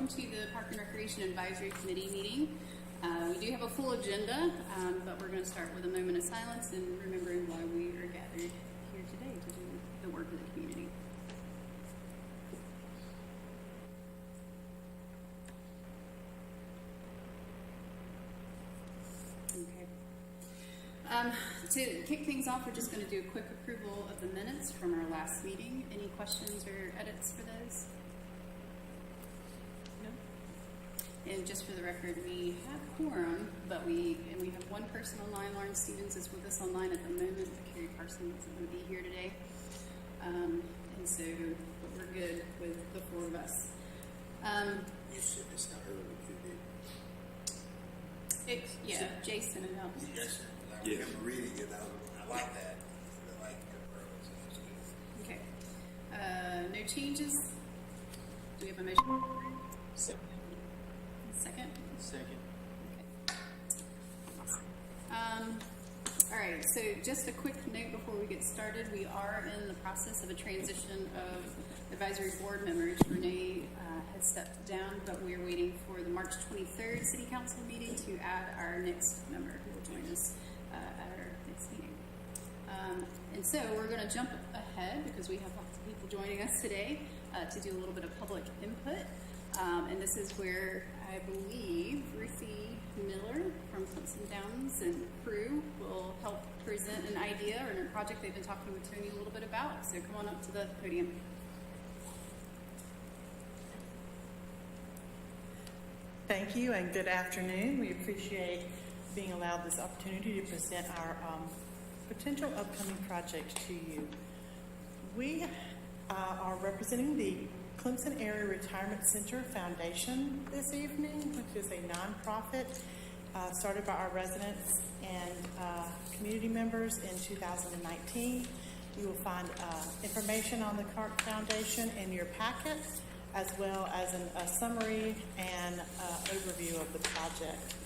welcome to the Park and Recreation Advisory Committee meeting. We do have a full agenda, but we're going to start with a moment of silence and remembering why we are gathered here today to do the work of the community. Okay. To kick things off, we're just going to do a quick approval of the minutes from our last meeting. Any questions or edits for those? And just for the record, we have quorum, but we have one person online. Lauren Stevens is with us online at the moment. Carrie Carson isn't going to be here today. And so, but we're good with the four of us. You said it's not early, could be. Yeah, Jason and help. Yes, I remember reading it. I like that. I like the Okay. No changes. Do we have a motion? Second. Second. Okay. All right, so just a quick note before we get started. We are in the process of a transition of advisory board members. Renee has stepped down, but we are waiting for the March 23rd City Council meeting to add our next member who will join us at our next meeting. And so we're going to jump ahead because we have lots of people joining us today to do a little bit of public input. And this is where I believe Ruthie Miller from Clemson Downs and crew will help present an idea or a project they've been talking with Tony a little bit about. So come on up to the podium. Thank you and good afternoon. We appreciate being allowed this opportunity to present our potential upcoming project to you. We are representing the Clemson Area Retirement Center Foundation this evening, which is a nonprofit started by our residents and community members in 2019. You will find information on the CARC Foundation in your packet, as well as a summary and overview of the project.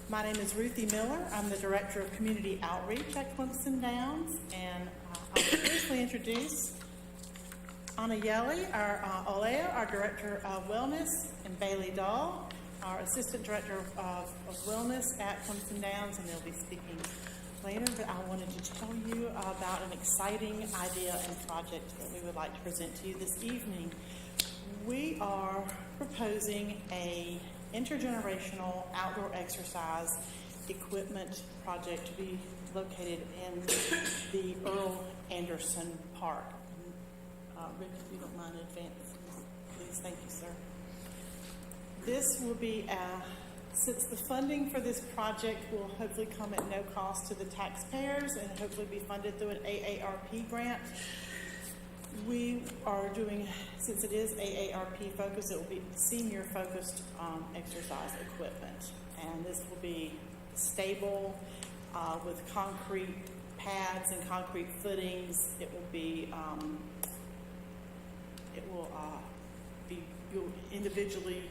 My name is Ruthie Miller. I'm the Director of Community Outreach at Clemson Downs, and I'll briefly introduce Anna Yelly, our Director of Wellness, and Bailey Dahl, our Assistant Director of Wellness at Clemson Downs, and they'll be speaking later. But I wanted to tell you about an exciting idea and project that we would like to present to you this evening. We are proposing a intergenerational outdoor exercise equipment project to be located in the Earl Anderson Park. Rick, if you don't mind advancing, please. Thank you, sir. This will be, since the funding for this project will hopefully come at no cost to the taxpayers and hopefully be funded through an AARP grant, we are doing, since it is AARP focused, it will be senior focused exercise equipment. And this will be stable with concrete pads and concrete footings. It will be individually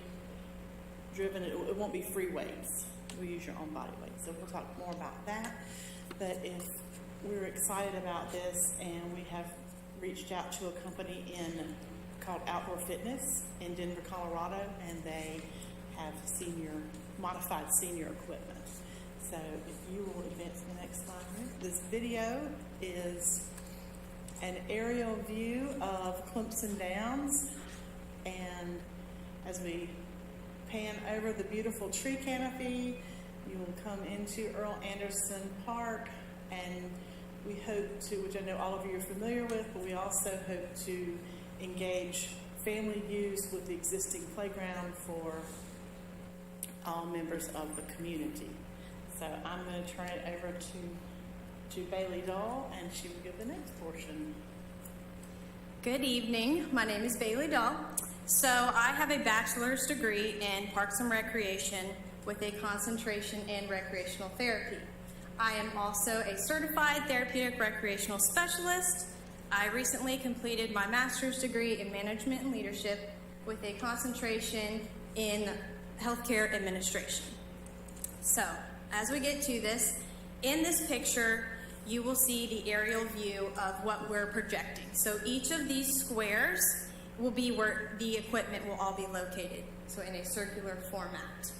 driven. It won't be free weights. We'll use your own body weight. So we'll talk more about that. But if we're excited about this, and we have reached out to a company called Outdoor Fitness in Denver, Colorado, and they have modified senior equipment. So if you will advance to the next slide. This video is an aerial view of Clemson Downs, and as we pan over the beautiful tree canopy, you will come into Earl Anderson Park, and we hope to, which I know all of you are familiar with, but we also hope to engage family use with the existing playground for all members of the community. So I'm going to turn it over to Bailey Dahl, and she will give the next portion. Good evening. My name is Bailey Dahl. So I have a bachelor's degree in Parks and Recreation with a concentration in recreational therapy. I am also a certified therapeutic recreational specialist. I recently completed my master's degree in management and leadership with a concentration in healthcare administration. So as we get to this, in this picture, you will see the aerial view of what we're projecting. So each of these squares will be where the equipment will all be located, so in a circular format.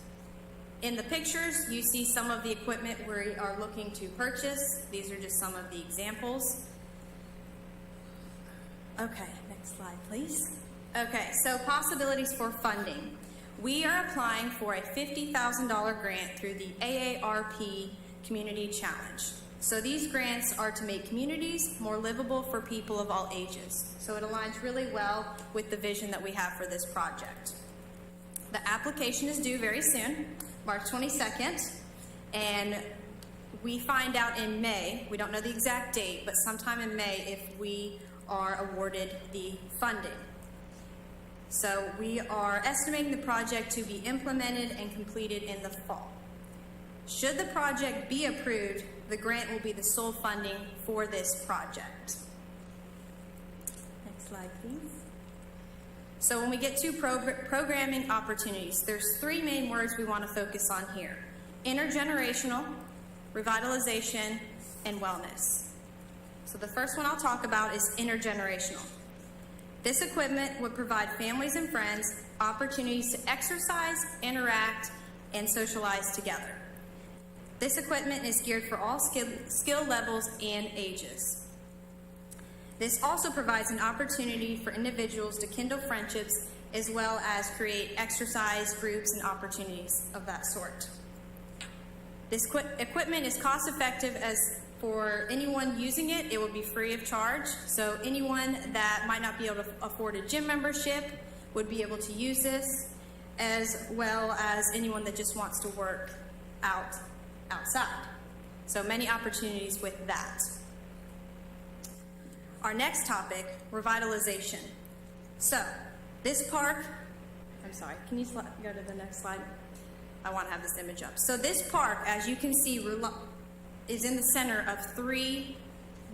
In the pictures, you see some of the equipment we are looking to purchase. These are just some of the examples. Okay, next slide, please. Okay, so possibilities for funding. We are applying for a $50,000 grant through the AARP Community Challenge. So these grants are to make communities more livable for people of all ages. So it aligns really well with the vision that we have for this project. The application is due very soon, March 22nd, and we find out in May, we don't know the exact date, but sometime in May if we are awarded the funding. So we are estimating the project to be implemented and completed in the fall. Should the project be approved, the grant will be the sole funding for this project. Next slide, please. So when we get to programming opportunities, there's three main words we want to focus on here: intergenerational, revitalization, and wellness. So the first one I'll talk about is intergenerational. This equipment would provide families and friends opportunities to exercise, interact, and socialize together. This equipment is geared for all skill levels and ages. This also provides an opportunity for individuals to kindle friendships as well as create exercise groups and opportunities of that sort. This equipment is cost effective as for anyone using it, it will be free of charge. So anyone that might not be able to afford a gym membership would be able to use this, as well as anyone that just wants to work outside. So many opportunities with that. Our next topic, revitalization. So this park, I'm sorry, can you go to the next slide? I want to have this image up. So this park, as you can see, is in the center of three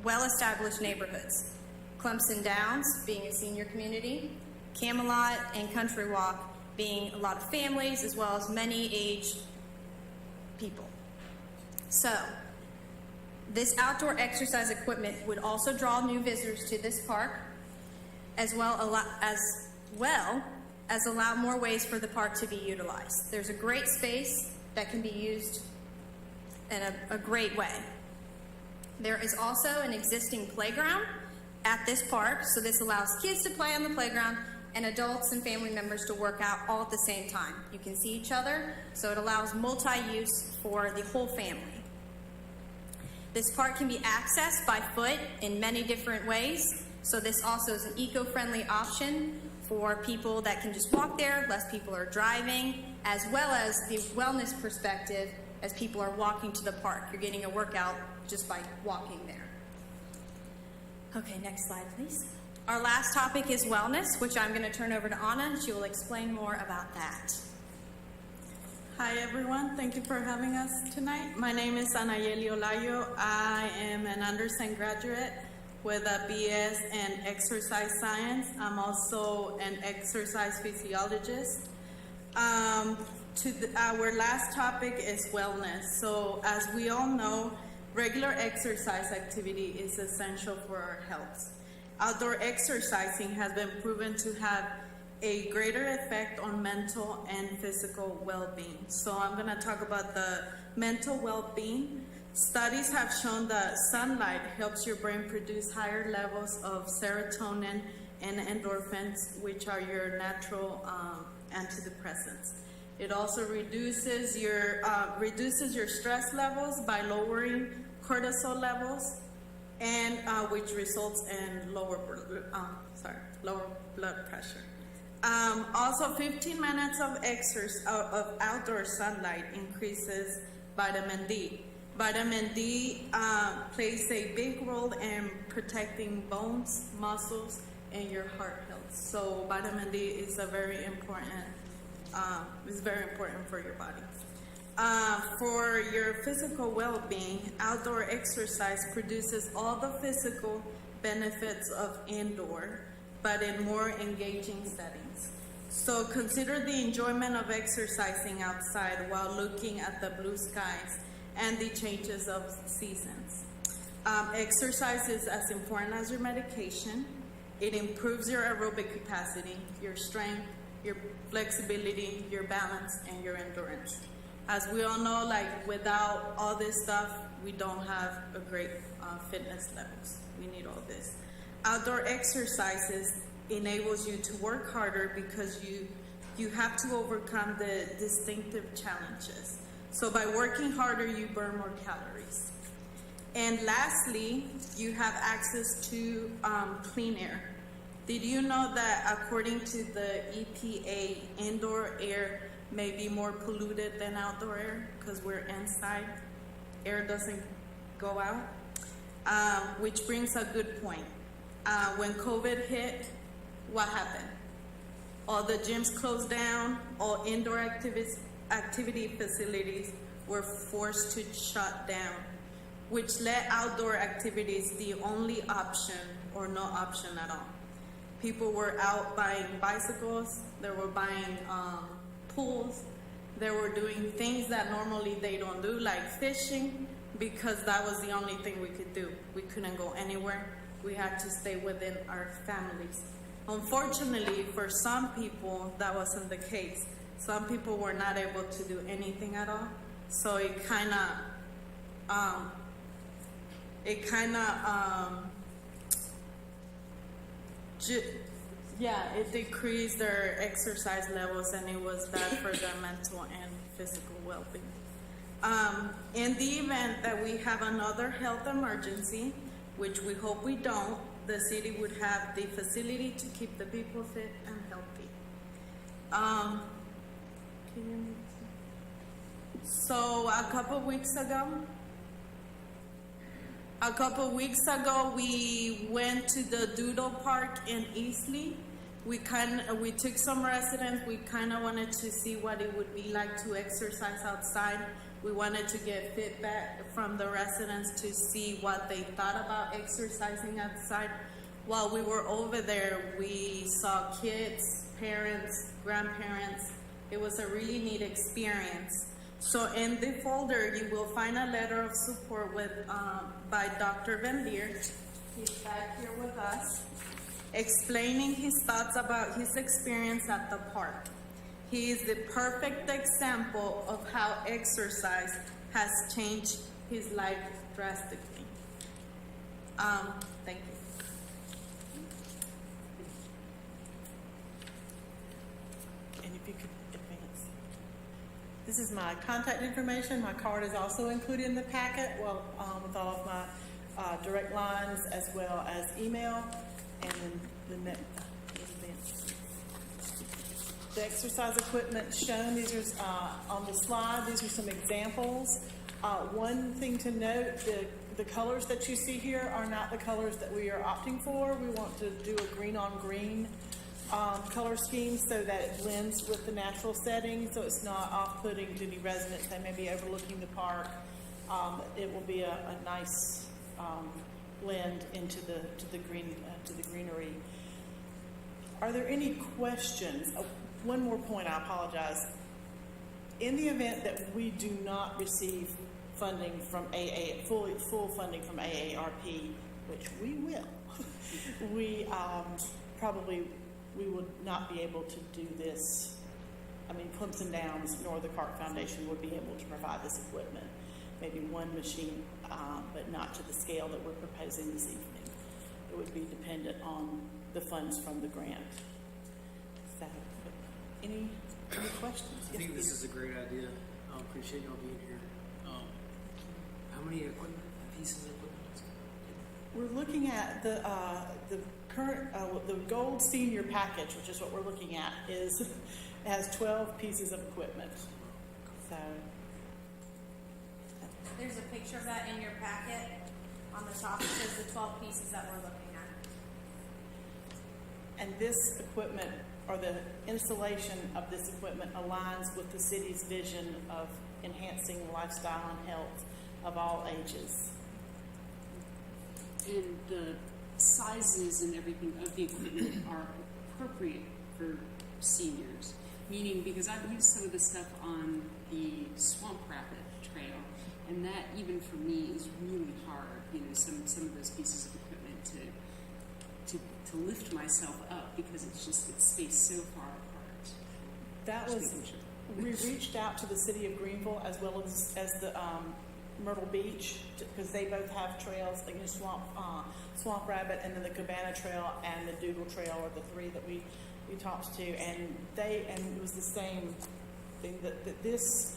well-established neighborhoods. Clemson Downs, being a senior community, Camelot and Country Walk being a lot of families as well as many aged people. So this outdoor exercise equipment would also draw new visitors to this park, as well as allow more ways for the park to be utilized. There's a great space that can be used in a great way. There is also an existing playground at this park, so this allows kids to play on the playground and adults and family members to work out all at the same time. You can see each other, so it allows multi-use for the whole family. This park can be accessed by foot in many different ways, so this also is an eco-friendly option for people that can just walk there, less people are driving, as well as the wellness perspective as people are walking to the park. You're getting a workout just by walking there. Okay, next slide, please. Our last topic is wellness, which I'm going to turn over to Anna, and she will explain more about that. Hi everyone, thank you for having us tonight. My name is Anayeli Olayo. I am an Anderson graduate with a BS in exercise science. I'm also an exercise physiologist. Our last topic is wellness. So as we all know, regular exercise activity is essential for our health. Outdoor exercising has been proven to have a greater effect on mental and physical well-being. So I'm going to talk about the mental well-being. Studies have shown that sunlight helps your brain produce higher levels of serotonin and endorphins, which are your natural antidepressants. It also reduces your stress levels by lowering cortisol levels, and which results in lower blood pressure. Also, 15 minutes of outdoor sunlight increases vitamin D. Vitamin D plays a big role in protecting bones, muscles, and your heart health. So vitamin D is very important for your body. For your physical well-being, outdoor exercise produces all the physical benefits of indoor, but in more engaging settings. So consider the enjoyment of exercising outside while looking at the blue skies and the changes of seasons. Exercise is as important as your medication. It improves your aerobic capacity, your strength, your flexibility, your balance, and your endurance. As we all know, like without all this stuff, we don't have a great fitness levels. We need all this. Outdoor exercises enables you to work harder because you have to overcome the distinctive challenges. So by working harder, you burn more calories. And lastly, you have access to clean air. Did you know that according to the EPA, indoor air may be more polluted than outdoor air because we're inside? Air doesn't go out. Which brings a good point. When COVID hit, what happened? All the gyms closed down, all indoor activity facilities were forced to shut down, which led outdoor activities the only option or no option at all. People were out buying bicycles, they were buying pools, they were doing things that normally they don't do, like fishing, because that was the only thing we could do. We couldn't go anywhere. We had to stay within our families. Unfortunately, for some people, that wasn't the case. Some people were not able to do anything at all. So it decreased their exercise levels, and it was bad for their mental and physical well-being. In the event that we have another health emergency, which we hope we don't, the city would have the facility to keep the people fit and healthy. So a couple weeks ago, we went to the Doodle Park in Eastleigh. We took some residents. We kind of wanted to see what it would be like to exercise outside. We wanted to get feedback from the residents to see what they thought about exercising outside. While we were over there, we saw kids, parents, grandparents. It was a really neat experience. So in the folder, you will find a letter of support by Dr. Van Leer. He's back here with us, explaining his thoughts about his experience at the park. He is the perfect example of how exercise has changed his life drastically. Thank you. And if you could advance. This is my contact information. My card is also included in the packet, with all of my direct lines as well as email. And then the next. The exercise equipment shown, these are on the slide, these are some examples. One thing to note, the colors that you see here are not the colors that we are opting for. We want to do a green on green color scheme so that it blends with the natural setting, so it's not off-putting to the residents. They may be overlooking the park. It will be a nice blend into the greenery. Are there any questions? One more point, I apologize. In the event that we do not receive funding from full funding from AARP, which we will, we would not be able to do this. I mean, Clemson Downs nor the Clark Foundation would be able to provide this equipment. Maybe one machine, but not to the scale that we're proposing this evening. It would be dependent on the funds from the grant. So, any questions? I think this is a great idea. I appreciate y'all being here. How many pieces of equipment? We're looking at the current, the gold senior package, which is what we're looking at, has 12 pieces of equipment. So There's a picture of that in your packet. On the top, it says the 12 pieces that we're looking at. And this equipment, or the installation of this equipment, aligns with the city's vision of enhancing lifestyle and health of all ages. And the sizes and everything of the equipment are appropriate for seniors. Meaning, because I've used some of the stuff on the Swamp Rapid Trail, and that even for me is really hard. You know, some of those pieces of equipment to lift myself up because it's spaced so far apart. That Just was, making sure. we reached out to the city of Greenville as well as the Myrtle Beach, because they both have trails, like Swamp Rabbit, and then the Cabana Trail and the Doodle Trail are the three that we talked to, and it was the same thing that this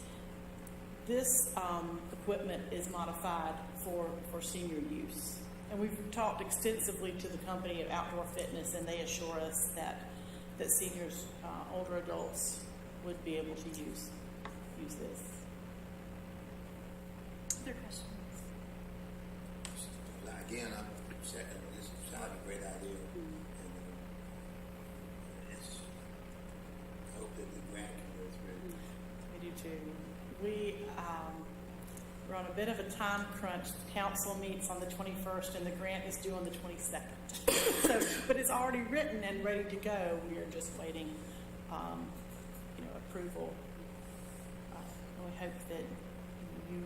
equipment is modified for senior use. And we've talked extensively to the company of Outdoor Fitness, and they assure us that seniors, older adults, would be able to use this. Other questions? Now, again, I'm second, this sounds like a great idea. And I hope that the grant can go through. We do too. We're on a bit of a time crunch. Council meets on the 21st and the grant is due on the 22nd. But it's already written and ready to go. We are just waiting, approval. We hope that you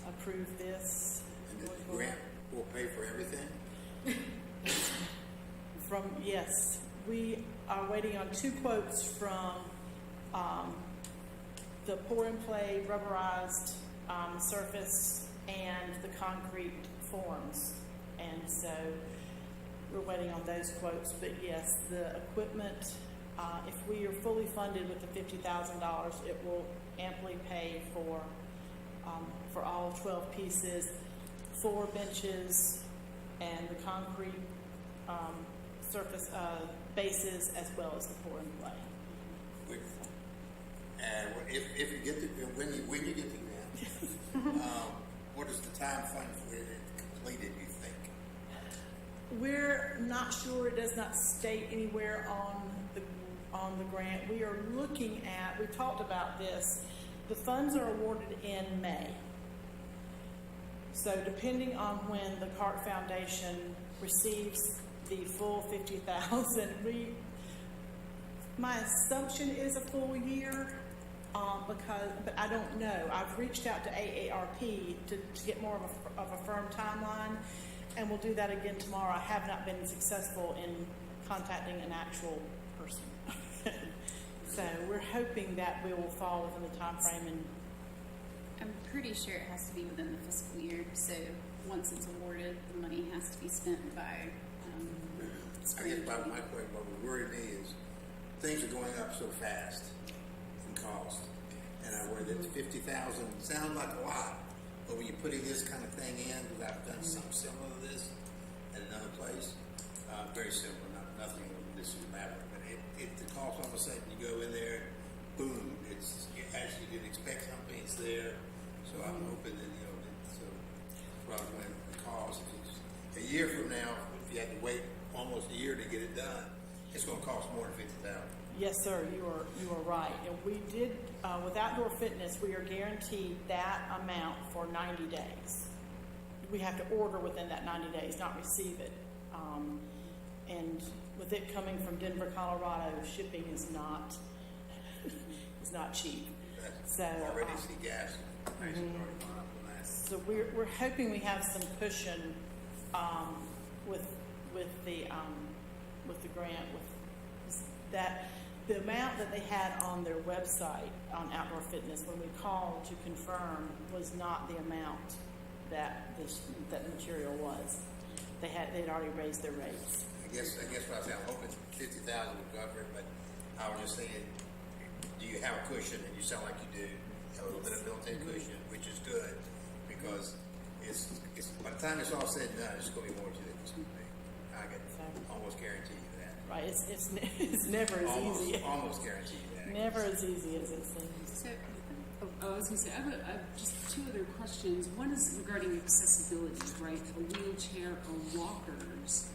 approve this. And the grant will pay for everything? Yes, we are waiting on 2 quotes from the pour-and-play rubberized surface and the concrete forms. And so we're waiting on those quotes. But yes, the equipment, if we are fully funded with the $50,000, it will amply pay for all 12 pieces, 4 benches, and the concrete surface bases, as well as the pour-and-play. If you get when you get the grant, what is the time frame for it completed, you think? We're not sure. It does not state anywhere on the grant. We are looking at, we talked about this, the funds are awarded in May. So depending on when the CART Foundation receives the full $50,000, my assumption is a full year, but I don't know. I've reached out to AARP to get more of a firm timeline, and we'll do that again tomorrow. I have not been successful in contacting an actual person. So we're hoping that we will fall within the time frame. And I'm pretty sure it has to be within the fiscal year, so once it's awarded, the money has to be spent by I spring. guess my point, what would worry me is things are going up so fast in cost. And I worry that 50,000 sounds like a lot, but when you're putting this kind of thing in, because I've done something similar to this at another place, very similar, nothing this is a matter, but it the cost, all of a sudden you go in there, boom, you actually didn't expect something, it's there. So I'm hoping that, so rather than the cost, if it's a year from now, if you had to wait almost a year to get it done, it's going to cost more than $50,000. yes, sir, you are right. And we did, with Outdoor Fitness, we are guaranteed that amount for 90 days. We have to order within that 90 days, not receive it. And with it coming from Denver, Colorado, shipping is not cheap. So Already see gas prices already gone up on that. So we're hoping we have some cushion with the grant, with that. The amount that they had on their website on Outdoor Fitness when we called to confirm was not the amount that that material was. They had already raised their rates. I guess what I was saying, I'm hoping 50,000 would cover it, but I was just thinking, do you have a cushion? And you sound like you do. You have a little bit of built-in cushion, which is good, because it's by the time it's all said and done, it's going to be more to it. I can almost guarantee you that. Right? It's never as easy. Almost guarantee you that. Never as easy as it seems. So, I was going to say, I have just 2 other questions. One is regarding accessibility, right? A wheelchair or walkers.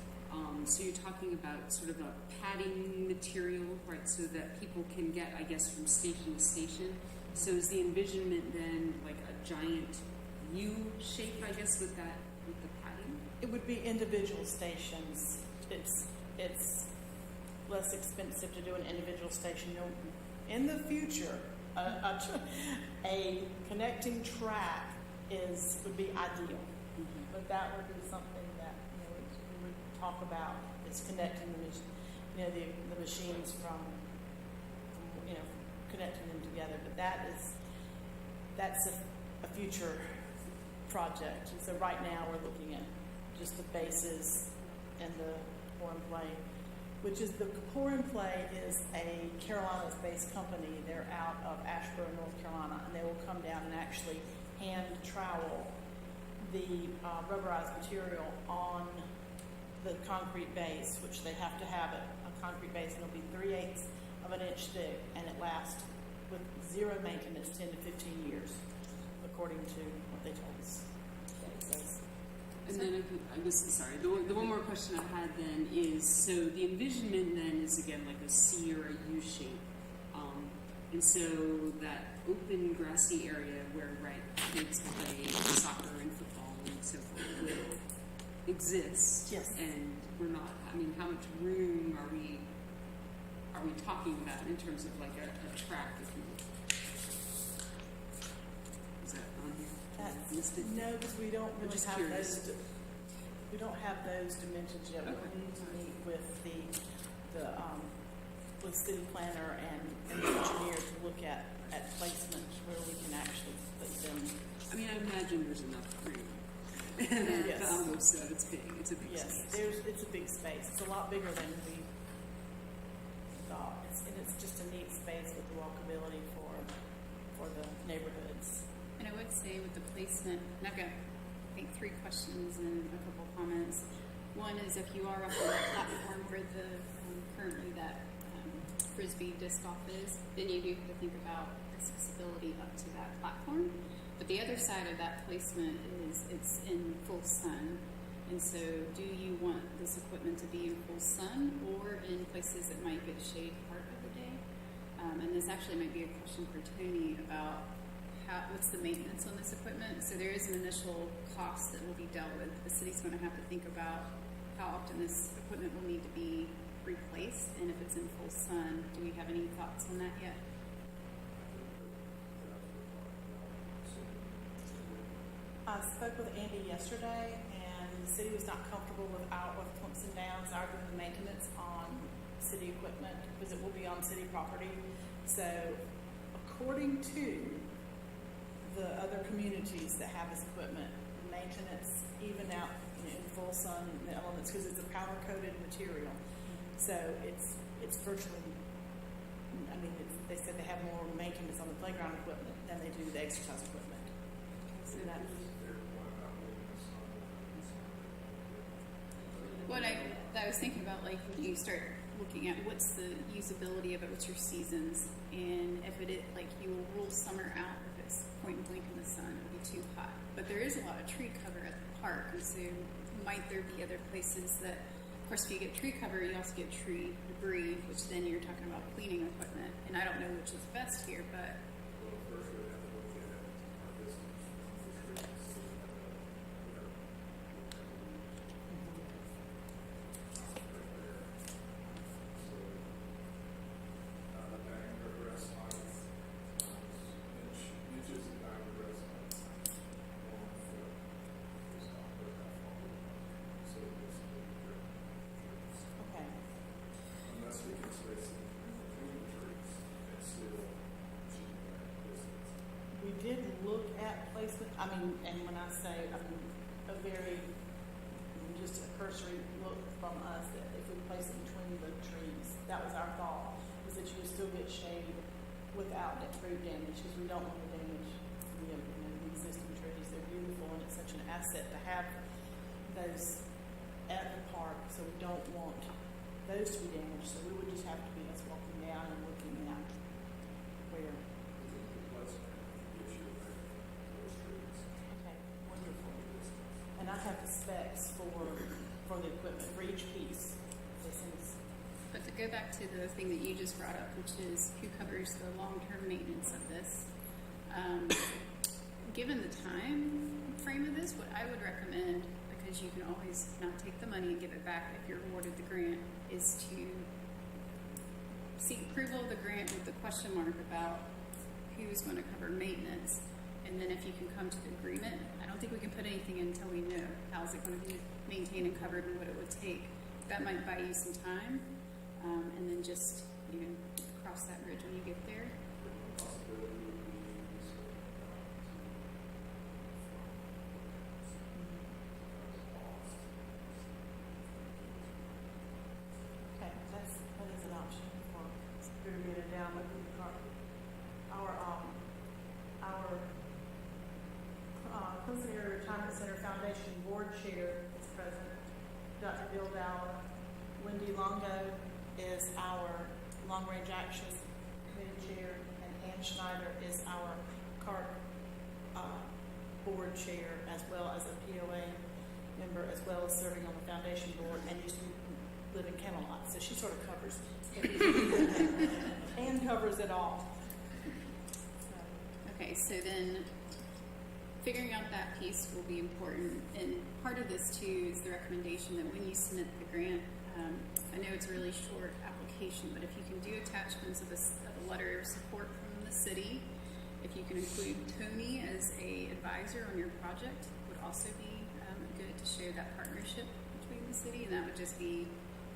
So you're talking about sort of a padding material, right, so that people can get, I guess, from station to station. So is the envisionment then like a giant U shape, I guess, with the padding? It would be individual stations. It's less expensive to do an individual station. In the future, a connecting track would be ideal, but that would be something that we would talk about It's connecting the machines from connecting them together. But that's a future project. So right now we're looking at just the bases and the pour and play, which is the pour and play is a Carolinas-based company. They're out of Asheboro, North Carolina, and they will come down and actually hand trowel the rubberized material on the concrete base, which they have to have a concrete base, and it'll be 3/8 of an inch thick, and it lasts with zero maintenance 10 to 15 years, according to what they told us. And then I was sorry. The one more question I had then is, so the envisionment then is again like a C or a U shape, and so that open grassy area where kids play soccer and football and so forth will exist. Yes. And we're not. I mean, how much room are we talking about in terms of like a track, if you will? Is that on here? Listed? No, because we don't really just have curious. those. We don't have those dimensions yet. Okay. We need to meet with the city planner and the engineer to look at placement where we can actually put them. I mean, I imagine there's enough room. Yes. So it's big. It's a big Yes, space. it's a big space. It's a lot bigger than we thought. It's just a neat space with the walkability for the neighborhoods. And I would say with the placement, and I've got, I think, 3 questions and a couple comments. One is if you are up on that platform where the currently that Frisbee disc golf is, then you do have to think about accessibility up to that platform. But the other side of that placement is it's in full sun. And so do you want this equipment to be in full sun or in places that might get shade part of the day? And this actually might be a question for Tony about what's the maintenance on this equipment. So there is an initial cost that will be dealt with. The city's going to have to think about how often this equipment will need to be replaced, and if it's in full sun. Do we have any thoughts on that yet? I spoke with Andy yesterday, and the city was not comfortable with Clemson Downs, doing the maintenance on city equipment because it will be on city property. So, according to the other communities that have this equipment, maintenance, even out in full sun, the elements, because it's a powder coated material. So it's virtually. I mean, they said they have more maintenance on the playground equipment than they do the exercise equipment. So that. What I was thinking about, like, when you start looking at what's the usability of it, what's your seasons, and if like you will rule summer out if it's point blank in the sun, it'll be too hot. But there is a lot of tree cover at the park, and so might there be other places that, of course, if you get tree cover, you also get tree debris, which then you're talking about cleaning equipment. And I don't know which is best here, but did look at placement. I mean, and when I say, I mean, just a cursory look from us that if we place it between the trees, that was our thought, was that you would still get shade without that tree damage, because we don't want to damage the existing trees. They're beautiful, and it's such an asset to have those at the park, so we don't want those to be damaged. So we would just have to be us walking down and looking at where. And I have the specs for the equipment for each piece. But to go back to the thing that you just brought up, which is who covers the long-term maintenance of this, given the time frame of this, what I would recommend, because you can always not take the money and give it back if you're awarded the grant, is to seek approval of the grant with the question mark about who's going to cover maintenance. And then if you can come to the agreement, I don't think we can put anything in until we know how is it going to be maintained and covered and what it would take. that might buy you some time, and then just, cross that bridge when you get there. Okay, that is an option for Spirit Endowment. Our Clemson Area Retirement Center Foundation Board Chair is present. Dr. Bill Dowler. Wendy Longo is our Long Range Action Committee Chair, and Ann Schneider is our CART Board Chair, as well as a POA member, as well as serving on the Foundation Board, and used to live in Camelot, so she sort of covers everything. Ann covers it all. Okay, so then figuring out that piece will be important, and part of this too is the recommendation that when you submit the grant, I know it's a really short application, but if you can do attachments of a letter of support from the city, if you can include Tony as a advisor on your project, would also be good to share that partnership between the city, and that would just be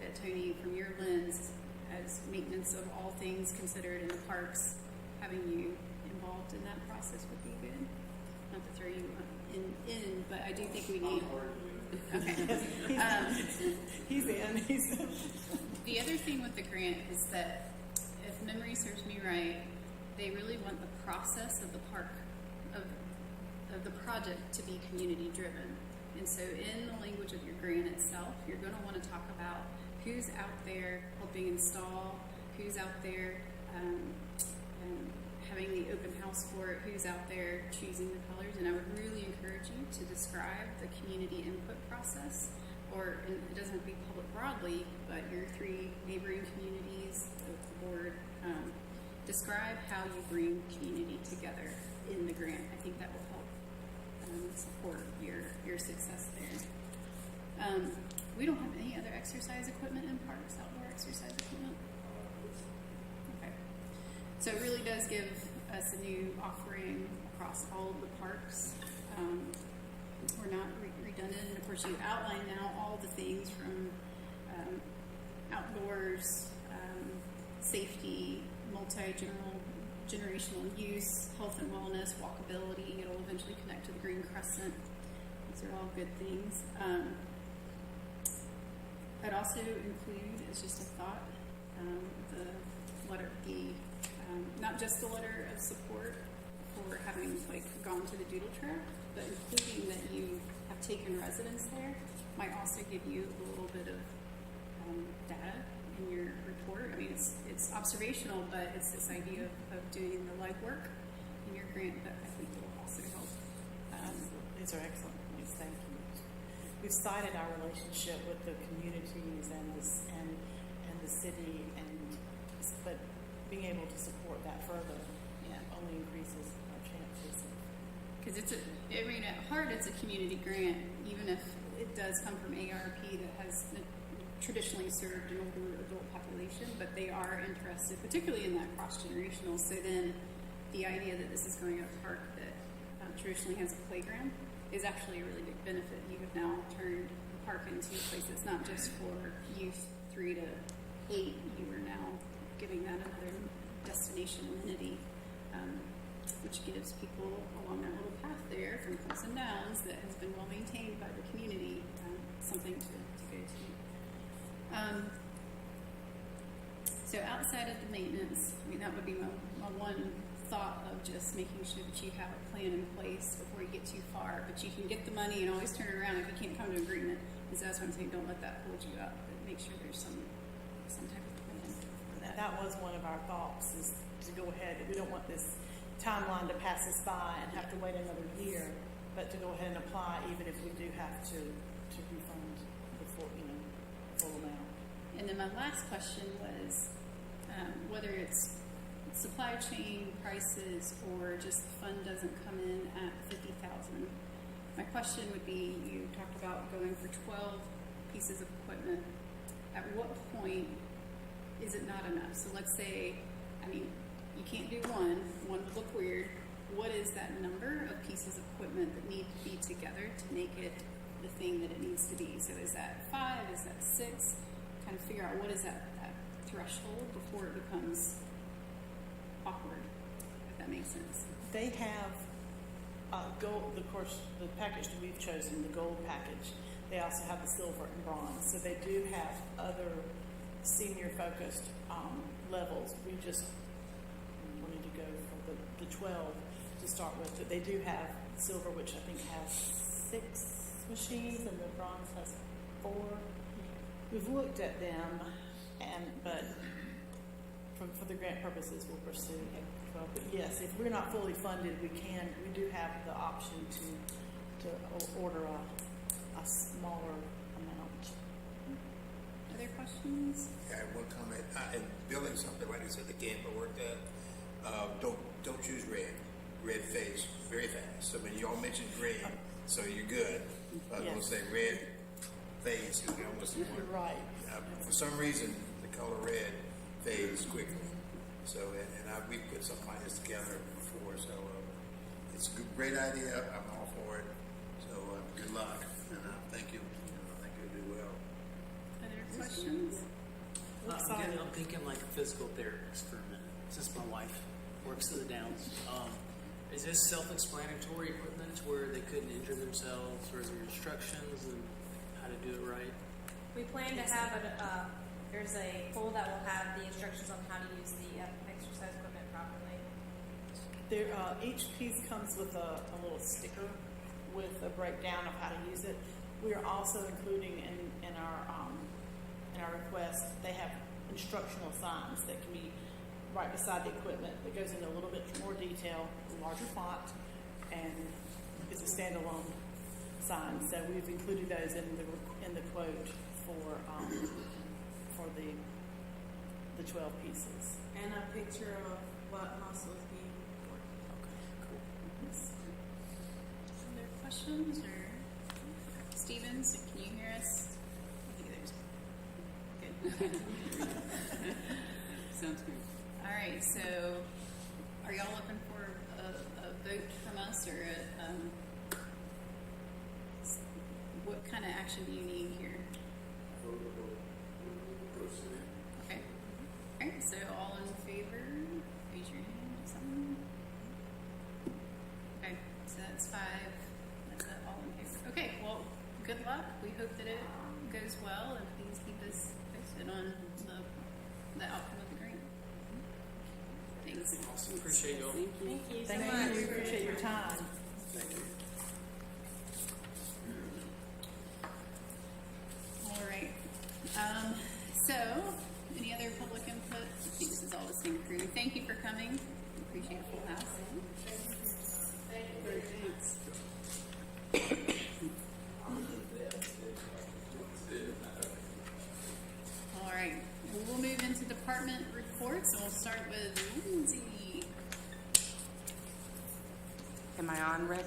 that Tony, from your lens, as maintenance of all things considered in the parks, having you involved in that process would be good. Not to throw you in, but I do think we need. Okay. He's in. The other thing with the grant is that, if memory serves me right, they really want the process of the park, of the project to be community driven. And so in the language of your grant itself, you're going to want to talk about who's out there helping install, who's out there having the open house for it, who's out there choosing the colors. And I would really encourage you to describe the community input process, and it doesn't have to be public broadly, but your 3 neighboring communities of the board, describe how you bring community together in the grant. I think that will help support your success there. We don't have any other exercise equipment in parks, outdoor exercise equipment. Okay. So it really does give us a new offering across all of the parks. We're not redundant, and of course you outline now all the things from outdoors, safety, multi-generational use, health and wellness, walkability. It'll eventually connect to the Green Crescent. These are all good things. I'd also include, as just a thought, the letter D, not just the letter of support for having gone to the doodle track, but including that you have taken residence there might also give you a little bit of data in your report. I mean, it's observational, but it's this idea of doing the legwork in your grant that I think will also help. These are excellent points. Thank you. We've cited our relationship with the communities and the city, but being able to support that further only increases our chances. Because at heart, it's a community grant, even if it does come from ARP that has traditionally served an older adult population, but they are interested, particularly in that cross-generational. So then the idea that this is going at a park that traditionally has a playground is actually a really big benefit. You have now turned the park into a place that's not just for youth 3 to 8. You are now giving that another destination amenity, which gives people along that little path there from Clemson Downs that has been well maintained by the community something to go to. So outside of the maintenance, I mean, that would be my one thought of just making sure that you have a plan in place before you get too far, but you can get the money and always turn it around if you can't come to agreement. And so that's what I'm saying, don't let that hold you up, but make sure there's some type of plan for that. That was one of our thoughts, is to go ahead. We don't want this timeline to pass us by and have to wait another year, but to go ahead and apply even if we do have to refund the full amount. And then my last question was whether it's supply chain prices or just the fund doesn't come in at $50,000. My question would be, you talked about going for 12 pieces of equipment. At what point is it not enough? So let's say, you can't do one would look weird. What is that number of pieces of equipment that need to be together to make it the thing that it needs to be. So is that 5? Is that 6? Kind of figure out what is that threshold before it becomes awkward, if that makes sense. They have gold, of course, the package that we've chosen, the gold package. They also have the silver and bronze. So they do have other senior-focused levels. We just wanted to go for the 12 to start with. But they do have silver, which I think has 6 machines, and the bronze has 4. We've looked at them, but for the grant purposes, we'll pursue 12. But yes, if we're not fully funded, we do have the option to order a smaller amount. Other questions? I have one comment. In building something, like I said, the camp I worked at, don't choose red. Red fades very fast. So when you all mentioned green, so you're good. I was going to say red fades. You almost You're right. for some reason, the color red fades quickly. So, we've put something like this together before. So it's a great idea. I'm all for it. So good luck, and thank you. I think you'll do well. Other questions? Again, I'm thinking like a physical therapist for a minute, since my wife works to the Downs. Is this self-explanatory equipment where they couldn't injure themselves, or is there instructions and how to do it right? We plan to have there's a pool that will have the instructions on how to use the exercise equipment properly. There, each piece comes with a little sticker with a breakdown of how to use it. We are also including in our request, they have instructional signs that can be right beside the equipment that goes into a little bit more detail, larger font, and is a standalone sign. So we've included those in the quote for the 12 pieces. And a picture of what muscle is being worked. Other questions or Stevens, can you hear us? I think there's good. Sounds good. All right, so are y'all looking for a vote from us, or what kind of action do you need here? Okay. All right, so all in favor, raise your hand or something. Okay, so that's 5. That's all in favor. Okay, well, good luck. We hope that it goes well, and please keep us posted on the outcome of the grant. Thanks. Awesome. Appreciate y'all. Thank you. Thank you so Thank much. you. We appreciate your time. All right. So, any other public input? I think this is all the same crew. Thank you for coming. Appreciate a full house. Great, thanks. All right. Well, we'll move into department reports, and we'll start with Lindsay. Am I on, Rick?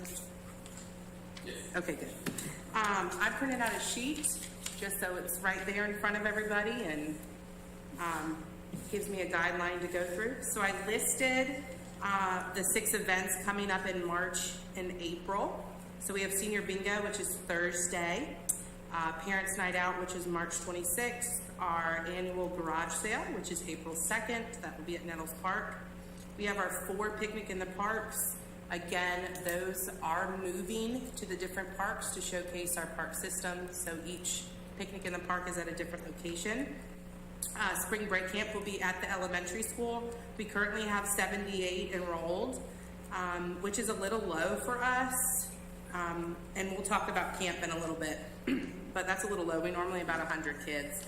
Yes. Okay, good. I printed out a sheet just so it's right there in front of everybody and gives me a guideline to go through. So I listed the 6 events coming up in March and April. So we have Senior Bingo, which is Thursday, Parents Night Out, which is March 26th, our annual garage sale, which is April 2nd. That will be at Nettles Park. We have our 4 picnic in the parks. Again, those are moving to the different parks to showcase our park system. So each picnic in the park is at a different location. Spring break camp will be at the elementary school. We currently have 78 enrolled, which is a little low for us. And we'll talk about camp in a little bit, but that's a little low. We normally about 100 kids,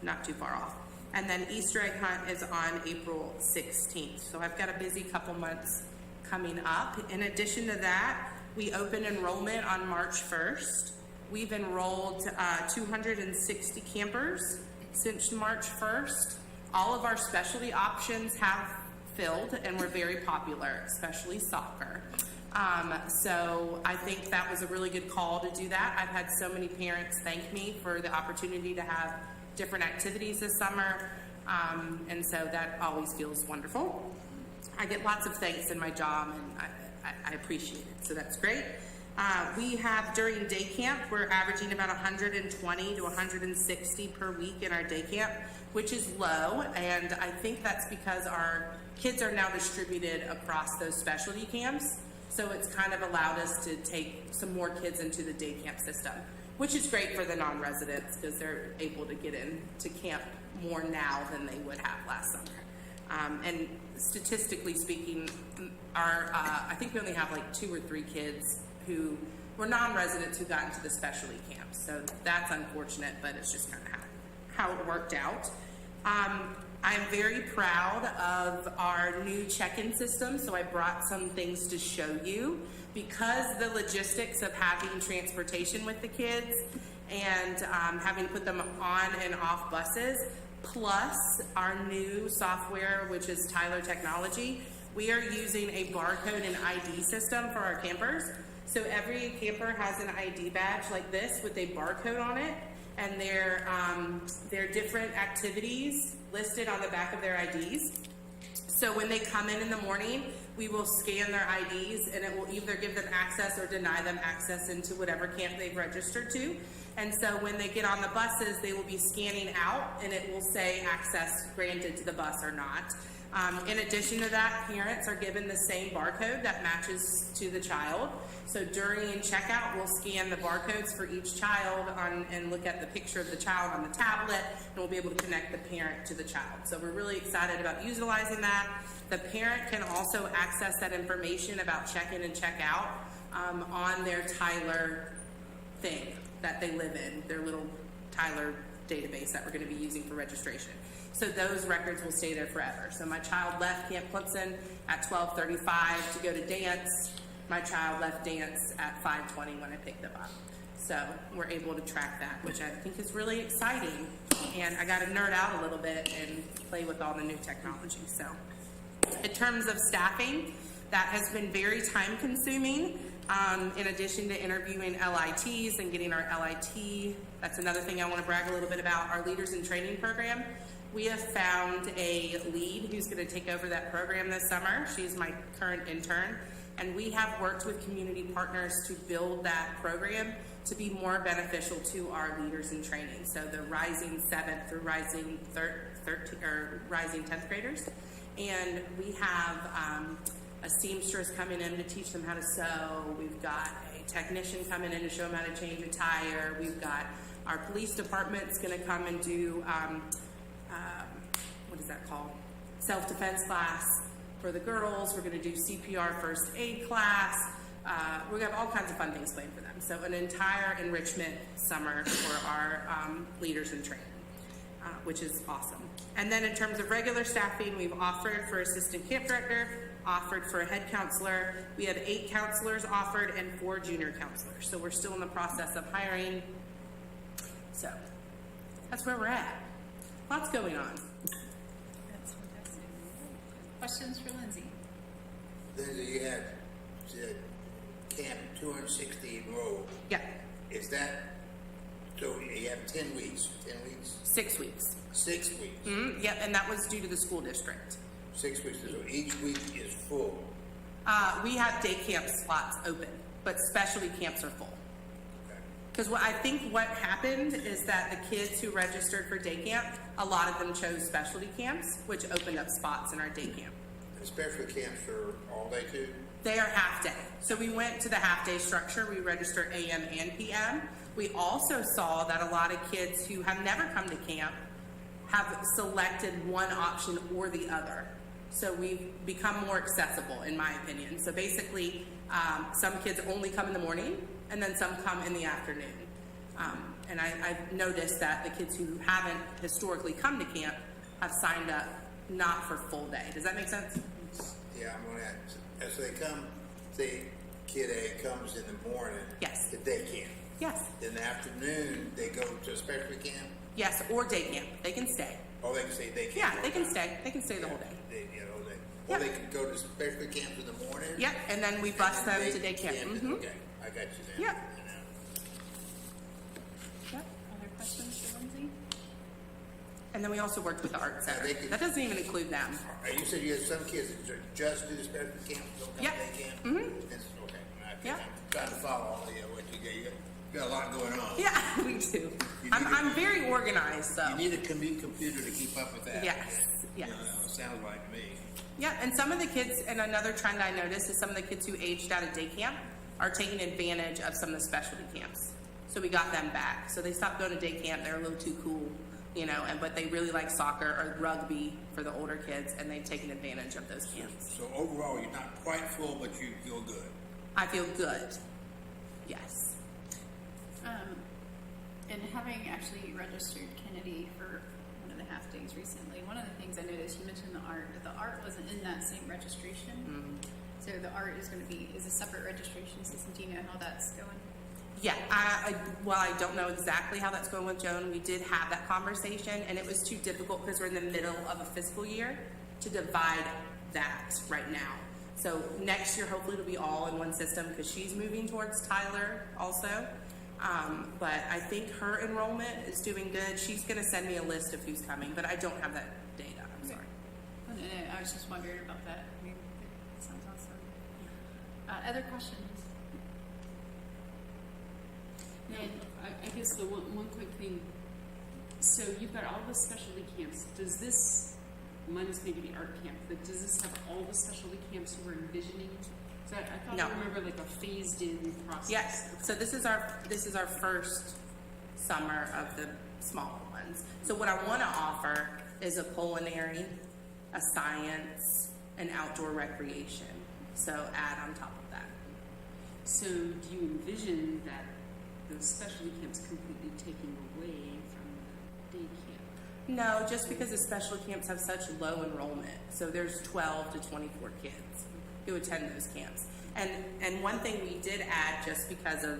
not too far off. And then Easter egg hunt is on April 16th. So I've got a busy couple months coming up. In addition to that, we open enrollment on March 1st. We've enrolled 260 campers since March 1st. All of our specialty options have filled and were very popular, especially soccer. So I think that was a really good call to do that. I've had so many parents thank me for the opportunity to have different activities this summer, and so that always feels wonderful. I get lots of thanks in my job, and I appreciate it, so that's great. We have during day camp, we're averaging about 120 to 160 per week in our day camp, which is low, and I think that's because our kids are now distributed across those specialty camps, so it's kind of allowed us to take some more kids into the day camp system, which is great for the non-residents because they're able to get into camp more now than they would have last summer. And statistically speaking, I think we only have like 2 or 3 kids who were non-residents who got into the specialty camps. So that's unfortunate, but it's just kind of how it worked out. I'm very proud of our new check-in system, so I brought some things to show you. Because the logistics of having transportation with the kids and having to put them on and off buses, plus our new software, which is Tyler Technology, we are using a barcode and ID system for our campers. So every camper has an ID badge like this with a barcode on it, and their different activities listed on the back of their IDs. So when they come in the morning, we will scan their IDs, and it will either give them access or deny them access into whatever camp they've registered to. And so when they get on the buses, they will be scanning out, and it will say access granted to the bus or not. In addition to that, parents are given the same barcode that matches to the child. So during checkout, we'll scan the barcodes for each child and look at the picture of the child on the tablet, and we'll be able to connect the parent to the child. So we're really excited about utilizing that. The parent can also access that information about check-in and check-out on their Tyler thing that they live in, their little Tyler database that we're going to be using for registration. So those records will stay there forever. So my child left Camp Clemson at 12:35 to go to dance. My child left dance at 5:20 when I picked them up. So we're able to track that, which I think is really exciting. And I got to nerd out a little bit and play with all the new technology. So in terms of staffing, that has been very time consuming. In addition to interviewing LITs and getting our LIT, that's another thing I want to brag a little bit about, our Leaders in Training program. We have found a lead who's going to take over that program this summer. She's my current intern. And we have worked with community partners to build that program to be more beneficial to our leaders in training. So the rising 7th through rising 10th graders. And we have a seamstress coming in to teach them how to sew. We've got a technician coming in to show them how to change a tire. We've got our police department's going to come and do, what is that called? Self-defense class for the girls. We're going to do CPR first aid class. We're going to have all kinds of fun things planned for them. So an entire enrichment summer for our leaders in training, which is awesome. And then in terms of regular staffing, we've offered for assistant camp director, offered for a head counselor. We have 8 counselors offered and 4 junior counselors. So we're still in the process of hiring. So that's where we're at. Lots going on. That's fantastic. Questions for Lindsay? Lindsay, you had camp 260 enrolled. Yeah, Is that, so you have 10 weeks, 10 weeks? 6 weeks. 6 weeks? Yep, and that was due to the school district. 6 weeks, so each week is full. We have day camp slots open, but specialty camps are full. Because I think what happened is that the kids who registered for day camp, a lot of them chose specialty camps, which opened up spots in our day camp. The specialty camps are all day too? They are half day. So we went to the half day structure. We register AM and PM. We also saw that a lot of kids who have never come to camp have selected one option or the other. So we've become more accessible, in my opinion. So basically, some kids only come in the morning, and then some come in the afternoon. And I've noticed that the kids who haven't historically come to camp have signed up not for full day. Does that make sense? Yeah, I'm gonna add, so they come, say, kid A comes in the morning. Yes. To day camp. Yes. In the afternoon, they go to a specialty camp? Yes, or day camp. They can stay. Or they can say they can't. Yeah, they can stay. They can stay the whole day. Yeah, the whole day. Yeah. Or they can go to specialty camp in the morning? Yep, and then we bus and them then to day camp. Okay, I got you there. Yeah. Yep. Other questions for Lindsay? And then we also worked with the art center. they can- That doesn't even include them. You said you had some kids that just do the specialty camp, don't come Yep. to day camp? Mhm. Okay. Yep. I'm trying to follow got a lot going on. Yeah, we do. I'm very organized, so. You need a computer to keep up with that. Yes, yes. You know, it sounds like me. Yeah, and some of the kids, and another trend I noticed is some of the kids who aged out of day camp are taking advantage of some of the specialty camps. So we got them back. So they stopped going to day camp. They're a little too cool, you know, but they really like soccer or rugby for the older kids, and they've taken advantage of those camps. So overall, you're not quite full, but you feel good. I feel good. Yes. And having actually registered Kennedy for one of the half days recently, one of the things I noticed, you mentioned the art, but the art wasn't in that same registration. So the art is going to be, is a separate registration system. Do you know how that's going? Yeah, well, I don't know exactly how that's going with Joan. We did have that conversation, and it was too difficult because we're in the middle of a fiscal year to divide that right now. So next year, hopefully, it'll be all in one system because she's moving towards Tyler also. But I think her enrollment is doing good. She's going to send me a list of who's coming, but I don't have that data. I'm sorry. No, I was just wondering about that. I mean, it sounds awesome. Other questions? Now, I guess the one quick thing. So you've got all the specialty camps. Does this, minus maybe the art camp, but does this have all the specialty camps you were envisioning? So I thought No. I remember like a phased-in process. Yes. So this is our first summer of the smaller ones. So what I want to offer is a culinary, a science, and outdoor recreation. So add on top of that. So do you envision that those specialty camps completely taking away from the day camp? No, just because the special camps have such low enrollment. So there's 12 to 24 kids who attend those camps. And one thing we did add just because of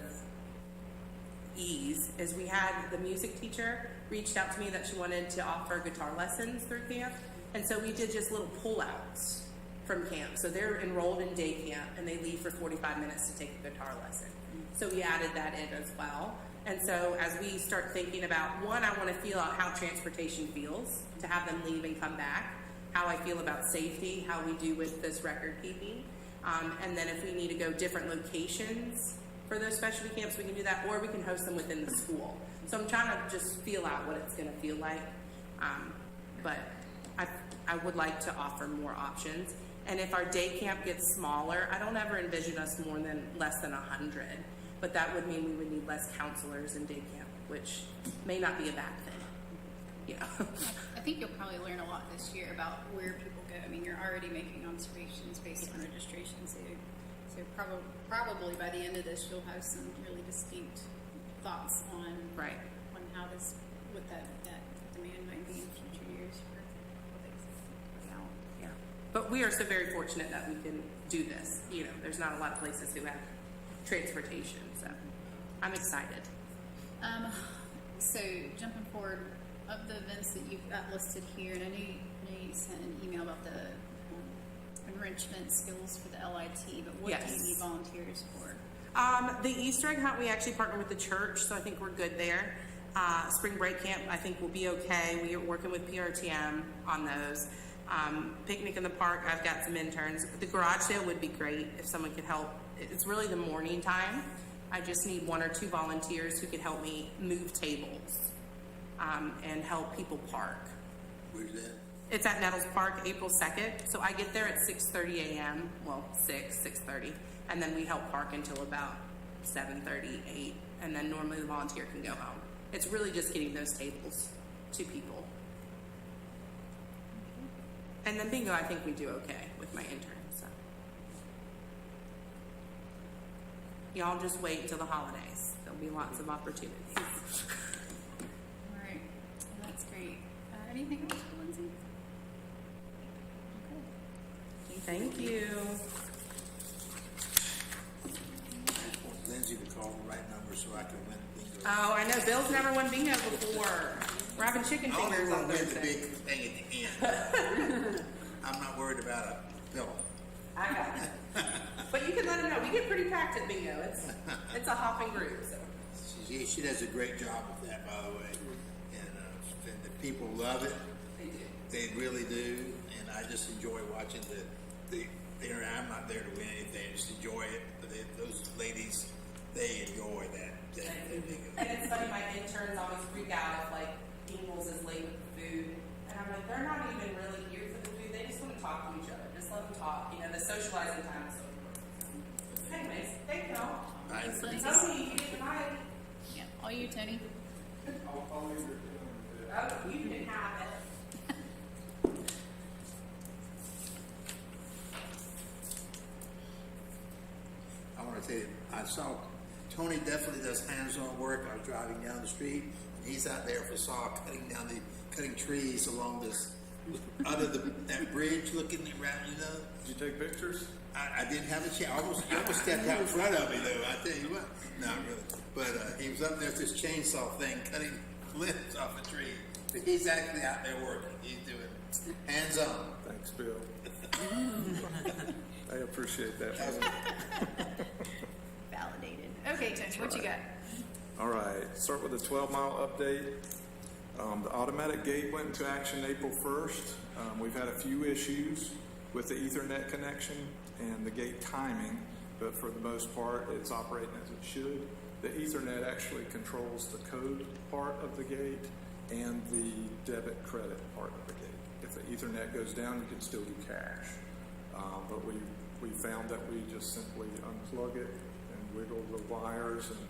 ease is we had the music teacher reached out to me that she wanted to offer guitar lessons through camp. And so we did just little pullouts from camp. So they're enrolled in day camp and they leave for 45 minutes to take a guitar lesson. So we added that in as well. And so as we start thinking about, one, I want to feel out how transportation feels, to have them leave and come back, how I feel about safety, how we do with this record keeping. And then if we need to go different locations for those specialty camps, we can do that, or we can host them within the school. So I'm trying to just feel out what it's going to feel like. But I would like to offer more options. And if our day camp gets smaller, I don't ever envision us less than 100. But that would mean we would need less counselors in day camp, which may not be a bad thing. You know. I think you'll probably learn a lot this year about where people go. I mean, you're already making observations based on registration, so probably by the end of this, you'll have some really distinct thoughts on Right. on how what that demand might be in future years for what they put out. Yeah. But we are so very fortunate that we can do this. You know, there's not a lot of places who have transportation, so I'm excited. So jumping forward, of the events that you've got listed here, and I know you sent an email about the enrichment skills for the LIT, but what do you Yes. need volunteers for? The Easter egg hunt, we actually partner with the church, so I think we're good there. Spring break camp, I think we'll be okay. We are working with PRTM on those. Picnic in the park, I've got some interns. The garage sale would be great if someone could help. It's really the morning time. I just need 1 or 2 volunteers who could help me move tables and help people park. Where's that? It's at Nettles Park, April 2nd. So I get there at 6:30 a.m. Well, 6:30. And then we help park until about 7:30, 8. And then normally the volunteer can go home. It's really just getting those tables to people. And then bingo, I think we do okay with my interns. So. Y'all just wait until the holidays. There'll be lots of opportunities. All right, well, that's great. Anything else for Lindsay? Okay. Thank you. I want Lindsay to call the right number so I can win bingo. Oh, I know. Bill's never won bingo before. We're having chicken I only fingers want on to win the Thursday. big thing at the end. I'm not worried about a pill. I got it. But you can let him know. We get pretty packed at bingo. It's a hopping group. So. She does a great job with that, by the way. And the people love it. They really do. And I just enjoy watching the I'm not there to win anything. I just enjoy it. But those ladies, they enjoy that my interns always freak out if like Ingalls is late with the food. And I'm like, they're not even really here for the food. They just want to talk to each other. Just let them talk. You know, the socializing time is so important. Anyways, thank you all. Tony, you get the mic. Yeah, all you, Tony. Oh, you can have it. I want to tell you, I saw Tony definitely does hands-on work. I was driving down the street, and he's out there for saw cutting trees along this under that bridge, looking around. You know. Did you take pictures? I didn't have a chance. I almost stepped out in front of me, though. I tell you what, not really. But he was up there with this chainsaw thing, cutting limbs off a tree. But he's actually out there working. He's doing hands-on. Thanks, Bill. I appreciate that. Validated. Okay, Tony, what you got? All right, start with a 12-mile update. The automatic gate went into action April 1st. We've had a few issues with the Ethernet connection and the gate timing, but for the most part, it's operating as it should. The Ethernet actually controls the code part of the gate and the debit credit part of the gate. If the Ethernet goes down, you can still do cash. But we found that we just simply unplug it and wiggle the wires, and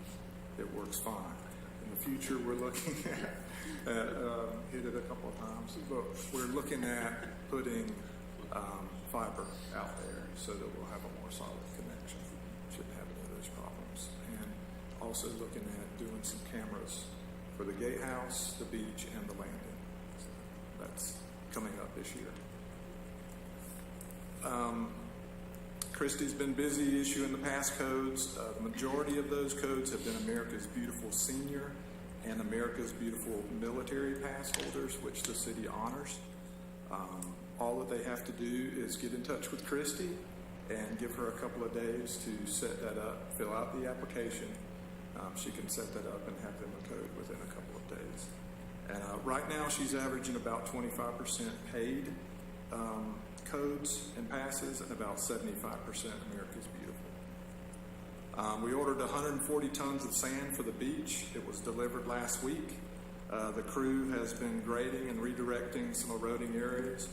it works fine. In the future, we're looking at hit it a couple of times, but we're looking at putting fiber out there so that we'll have a more solid connection. Shouldn't have any of those problems. And also looking at doing some cameras for the gatehouse, the beach, and the landing. That's coming up this year. Christie's been busy issuing the passcodes. The majority of those codes have been America's Beautiful Senior and America's Beautiful Military pass holders, which the city honors. All that they have to do is get in touch with Christie and give her a couple of days to set that up, fill out the application. She can set that up and have them a code within a couple of days. And right now she's averaging about 25% paid codes and passes and about 75% America's Beautiful. We ordered 140 tons of sand for the beach. It was delivered last week. The crew has been grading and redirecting some eroding areas.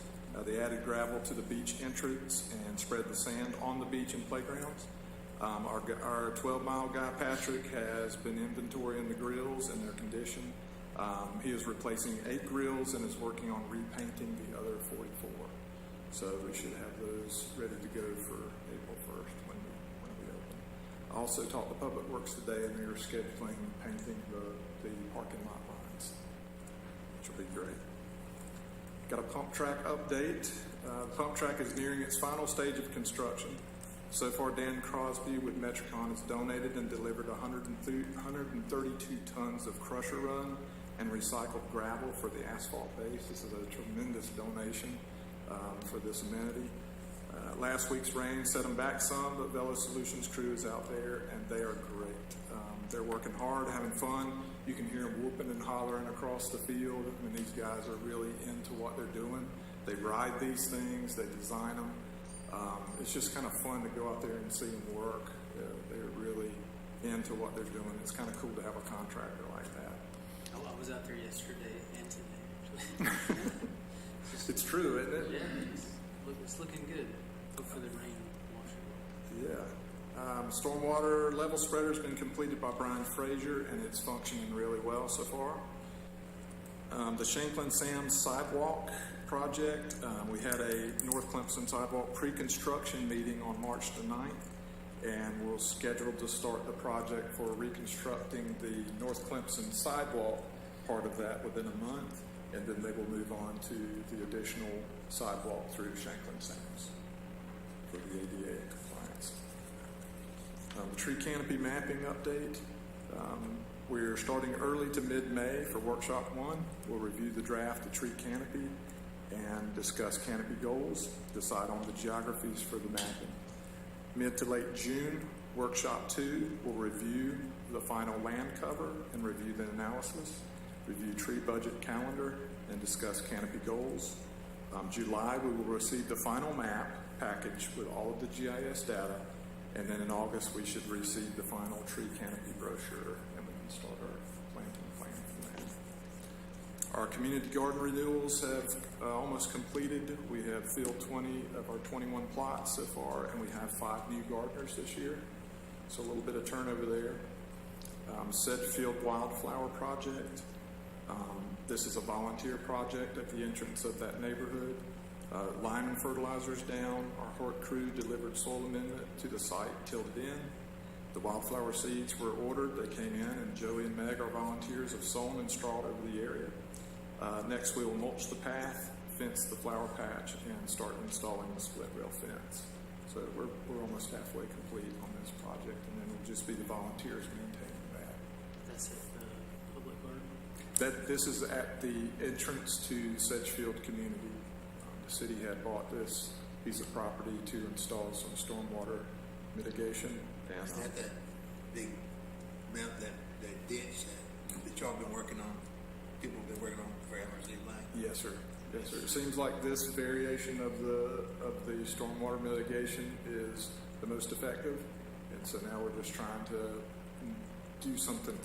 They added gravel to the beach entrance and spread the sand on the beach and playgrounds. Our 12-mile guy, Patrick, has been inventorying the grills and their condition. He is replacing 8 grills and is working on repainting the other 44. So we should have those ready to go for April 1st when we open. I also talked to Public Works today, and they're scheduling painting the parking lot lines, which will be great. Got a pump track update. The pump track is nearing its final stage of construction. So far, Dan Crosby with Metricon has donated and delivered 132 tons of crusher run and recycled gravel for the asphalt base. This is a tremendous donation for this amenity. Last week's rain set them back some, but Velo Solutions crew is out there, and they are great. They're working hard, having fun. You can hear them whooping and hollering across the field. I mean, these guys are really into what they're doing. They ride these things, they design them. It's just kind of fun to go out there and see them work. They're really into what they're doing. It's kind of cool to have a contractor like that. Oh, I was out there yesterday and today, actually. It's true, isn't it? Yeah, it's looking good. Hope for the rain wash it away. Yeah. Stormwater level spreader has been completed by Brian Frazier, and it's functioning really well so far. The Shanklin Sam's sidewalk project, we had a North Clemson sidewalk pre-construction meeting on March the 9th, and we're scheduled to start the project for reconstructing the North Clemson sidewalk part of that within a month, and then they will move on to the additional sidewalk through Shanklin Sam's for the ADA compliance. The tree canopy mapping update. We're starting early to mid-May for Workshop 1. We'll review the draft of tree canopy and discuss canopy goals, decide on the geographies for the mapping. Mid to late June, Workshop 2 will review the final land cover and review the analysis, review tree budget calendar, and discuss canopy goals. July, we will receive the final map package with all of the GIS data, and then in August, we should receive the final tree canopy brochure, and we can start our planting Our community garden renewals have almost completed. We have filled 20 of our 21 plots so far, and we have 5 new gardeners this year. So a little bit of turnover there. Sedgefield Wildflower Project. This is a volunteer project at the entrance of that neighborhood. Lime and fertilizers down. Our Hort crew delivered soil amendment to the site, tilled it in. The wildflower seeds were ordered. They came in, and Joey and Meg, our volunteers, have sown and strawed over the area. Next, we will mulch the path, fence the flower patch, and start installing the split rail fence. So we're almost halfway complete on this project, and then it'll just be the volunteers maintaining that. That's at the public garden. This is at the entrance to Sedgefield Community. The city had bought this piece of property to install some stormwater mitigation. And, Is that big mount, that ditch that y'all been working on? People have been working on forever, it seems like. yes, sir. Yes, sir. It seems like this variation of the stormwater mitigation is the most effective, and so now we're just trying to do something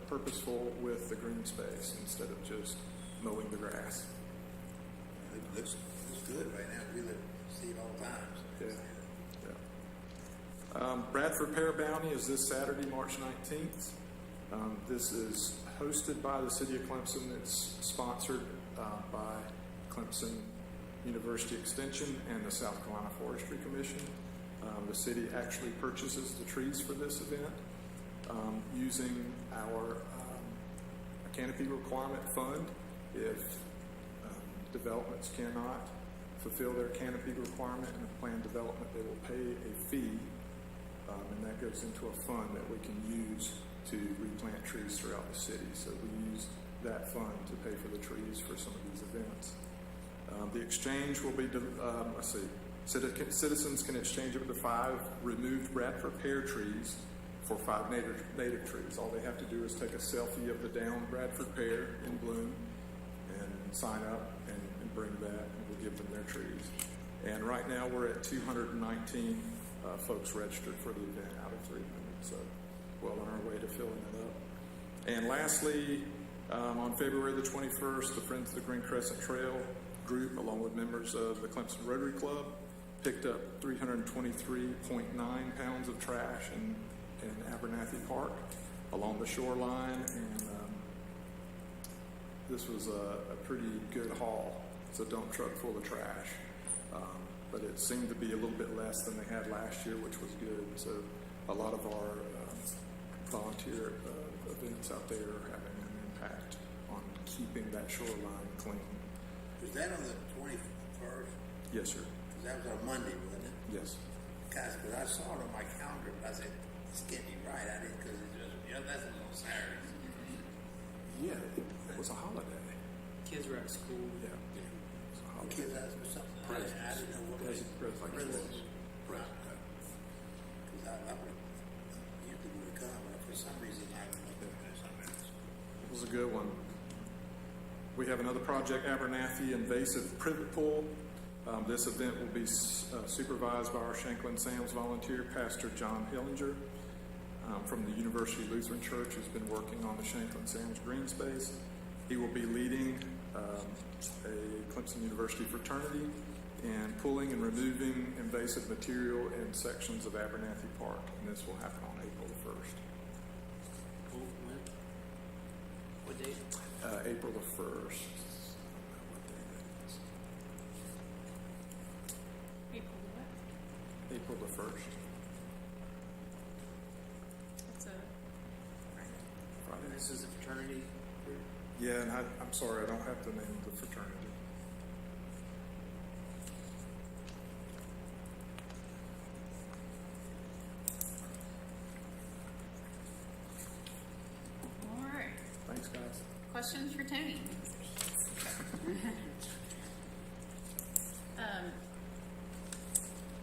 purposeful with the green space instead of just mowing the grass. It looks good right now. We see it all the time. So. Yeah. Bradford Pear Bounty is this Saturday, March 19th. This is hosted by the City of Clemson. It's sponsored by Clemson University Extension and the South Carolina Forestry Commission. The city actually purchases the trees for this event using our Canopy requirement fund. If developments cannot fulfill their Canopy requirement in a planned development, they will pay a fee, and that goes into a fund that we can use to replant trees throughout the city. So we use that fund to pay for the trees for some of these events. The exchange will be, citizens can exchange up to 5 removed Bradford pear trees for 5 native trees. All they have to do is take a selfie of the downed Bradford pear in bloom and sign up and bring that, and we'll give them their trees. And right now we're at 219 folks registered for the event out of 300, so well on our way to filling it up. And lastly, on February the 21st, the Friends of the Green Crescent Trail group, along with members of the Clemson Rotary Club, picked up 323.9 pounds of trash in Abernathy Park along the shoreline, and this was a pretty good haul. It's a dump truck full of trash, but it seemed to be a little bit less than they had last year, which was good. So a lot of our volunteer events out there are having an impact on keeping that shoreline clean. Was that on the 21st? Yes, sir. That was on Monday, wasn't it? Yes. Guys, because I saw it on my calendar, but I said, this can't be right. I didn't, because that's on Saturday. Yeah, it was a holiday. Kids were at school. Yeah. It was a holiday. Kids asked me something. I didn't know what it was. Presidents. Right. Because I would usually would come, but for some reason I would look at something else. It was a good one. We have another project, Abernathy Invasive Privet Pool. This event will be supervised by our Shanklin Sam's volunteer, Pastor John Hillinger, from the University Lutheran Church, who's been working on the Shanklin Sam's green space. He will be leading a Clemson University fraternity and pulling and removing invasive material in sections of Abernathy Park, and this will happen on April the 1st. Cool. When? What date? April the 1st. April the 1st. It's a Friday. This is a fraternity group. Yeah, and I'm sorry, I don't have the name of the fraternity. all right. Thanks, guys. Questions for Tony?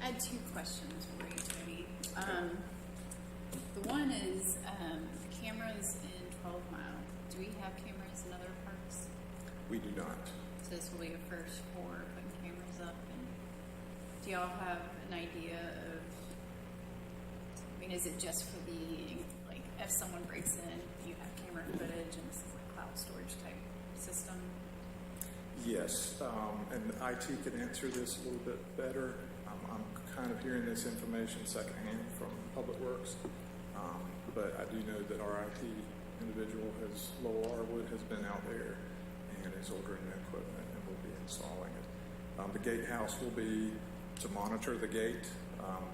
I had 2 questions for you, Tony. The one is cameras in 12 Mile. Do we have cameras in other parks? We do not. So this will be a first for putting cameras up. And do y'all have an idea of? I mean, is it just for the like if someone breaks in, you have camera footage, and this is like cloud storage type system? Yes, and IT can answer this a little bit better. I'm kind of hearing this information secondhand from Public Works, but I do know that our IT individual, Lowell Arwood, has been out there and is ordering the equipment and will be installing it. The gatehouse will be to monitor the gate.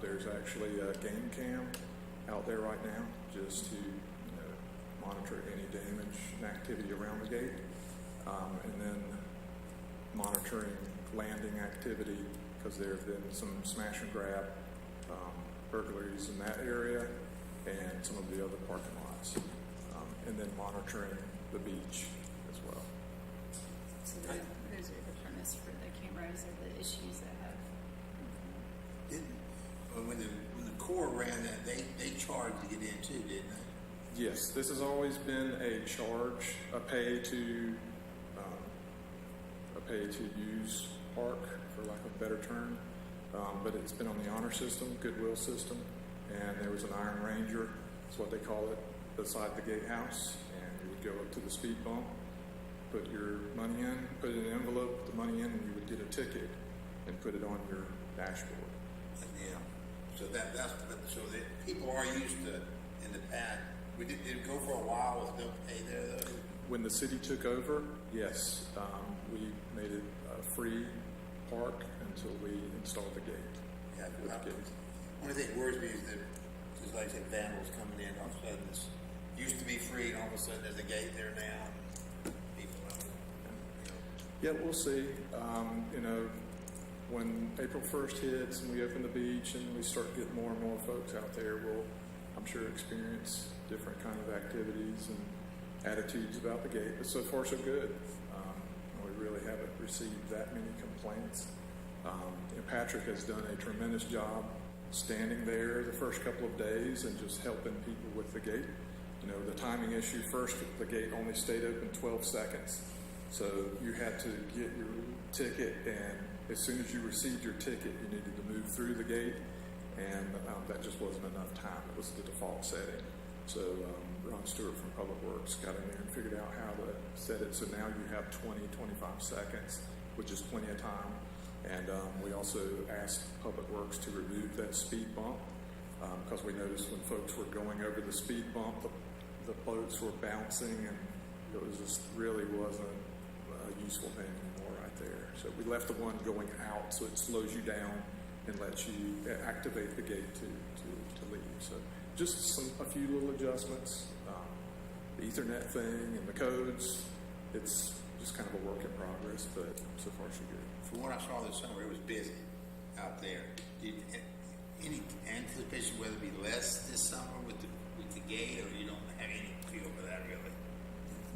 There's actually a game cam out there right now just to monitor any damage and activity around the gate, and then monitoring landing activity because there have been some smash and grab burglaries in that area and some of the other parking lots, and then monitoring the beach as well. So those are the premise for the cameras or the issues that have. When the Corps ran that, they charged to get in too, didn't they? Yes, this has always been a charge, a pay to use park, for lack of a better term, but it's been on the honor system, goodwill system, and there was an Iron Ranger, that's what they call it, beside the gatehouse, and you would go up to the speed bump, put your money in, put it in an envelope, put the money in, and you would get a ticket and put it on your dashboard. Yeah. So so that people are used to in the past. Did it go for a while with no pay there though? When the city took over, yes, we made it a free park until we installed the gate. Yeah. With the gate. One thing that worries me is that, just like I said, vandals coming in, all of a sudden this used to be free, and all of a sudden there's a gate there now. People, Yeah, we'll see. When April 1st hits and we open the beach and we start getting more and more folks out there, we'll, I'm sure, experience different kind of activities and attitudes about the gate. But so far, so good. We really haven't received that many complaints. Patrick has done a tremendous job standing there the first couple of days and just helping people with the gate. The timing issue, first the gate only stayed open 12 seconds. So you had to get your ticket, and as soon as you received your ticket, you needed to move through the gate, and that just wasn't enough time. It was the default setting. So Ron Stewart from Public Works got in there and figured out how to set it. So now you have 20, 25 seconds, which is plenty of time. And we also asked Public Works to remove that speed bump because we noticed when folks were going over the speed bump, the boats were bouncing, and it was just really wasn't a useful thing anymore right there. So we left the one going out so it slows you down and lets you activate the gate to leave. So just a few little adjustments. The Ethernet thing and the codes, it's just kind of a work in progress, but so far so good. From what I saw this summer, it was busy out there. Any anticipation whether it be less this summer with the gate, or you don't have any feel for that really?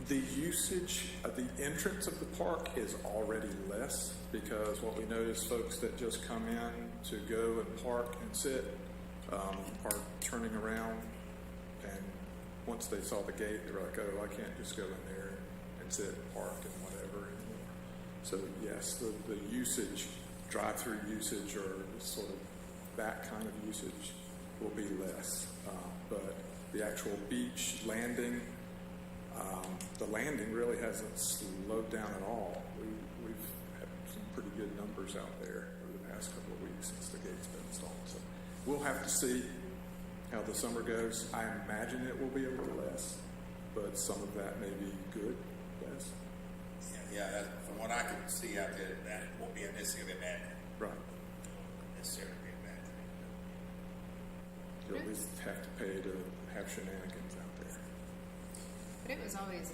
The usage of the entrance of the park is already less because what we notice, folks that just come in to go and park and sit are turning around, and once they saw the gate, they were like, oh, I can't just go in there and sit and park and whatever anymore. So yes, the usage, drive-through usage, or sort of that kind of usage will be less. But the actual beach landing, the landing really hasn't slowed down at all. We've had some pretty good numbers out there over the past couple of weeks since the gate's been installed. So we'll have to see how the summer goes. I imagine it will be a little less, but some of that may be good. Yes. Yeah. From what I can see out there, that won't be necessarily a bad thing. Right. Necessarily be a bad thing. You'll at least have to pay to have shenanigans out there. But it was always,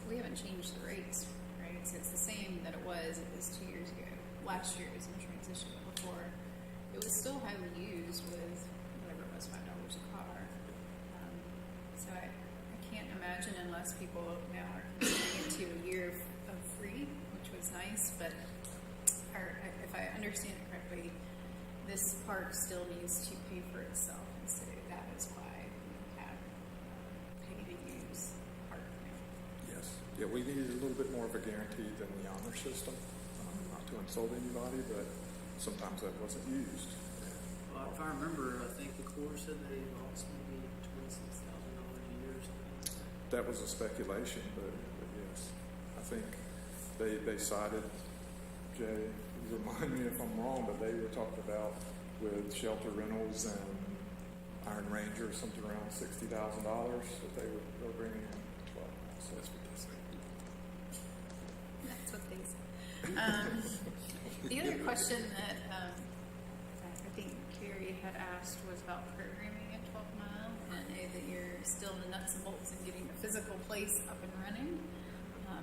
we haven't changed the rates, right? So it's the same that it was 2 years ago. Last year it was in transition, but before it was still highly used with whatever it was, $5 a car. So I can't imagine unless people now are considering it to a year of free, which was nice, but if I understand it correctly, this park still needs to pay for itself, and so that is why we have pay to use park now. Yes. Yeah, we needed a little bit more of a guarantee than the honor system. Not to insult anybody, but sometimes that wasn't used. Well, if I remember, I think the Corps said they lost maybe $26,000 a year or something. That was a speculation, but yes, I think they cited, Jay, remind me if I'm wrong, but they were talking about with shelter rentals and Iron Ranger, something around $60,000 that they were bringing in. Well, so that's what they say. That's what they say. The other question that I think Carrie had asked was about programming at 12 Mile. And I know that you're still in the nuts and bolts and getting the physical place up and running.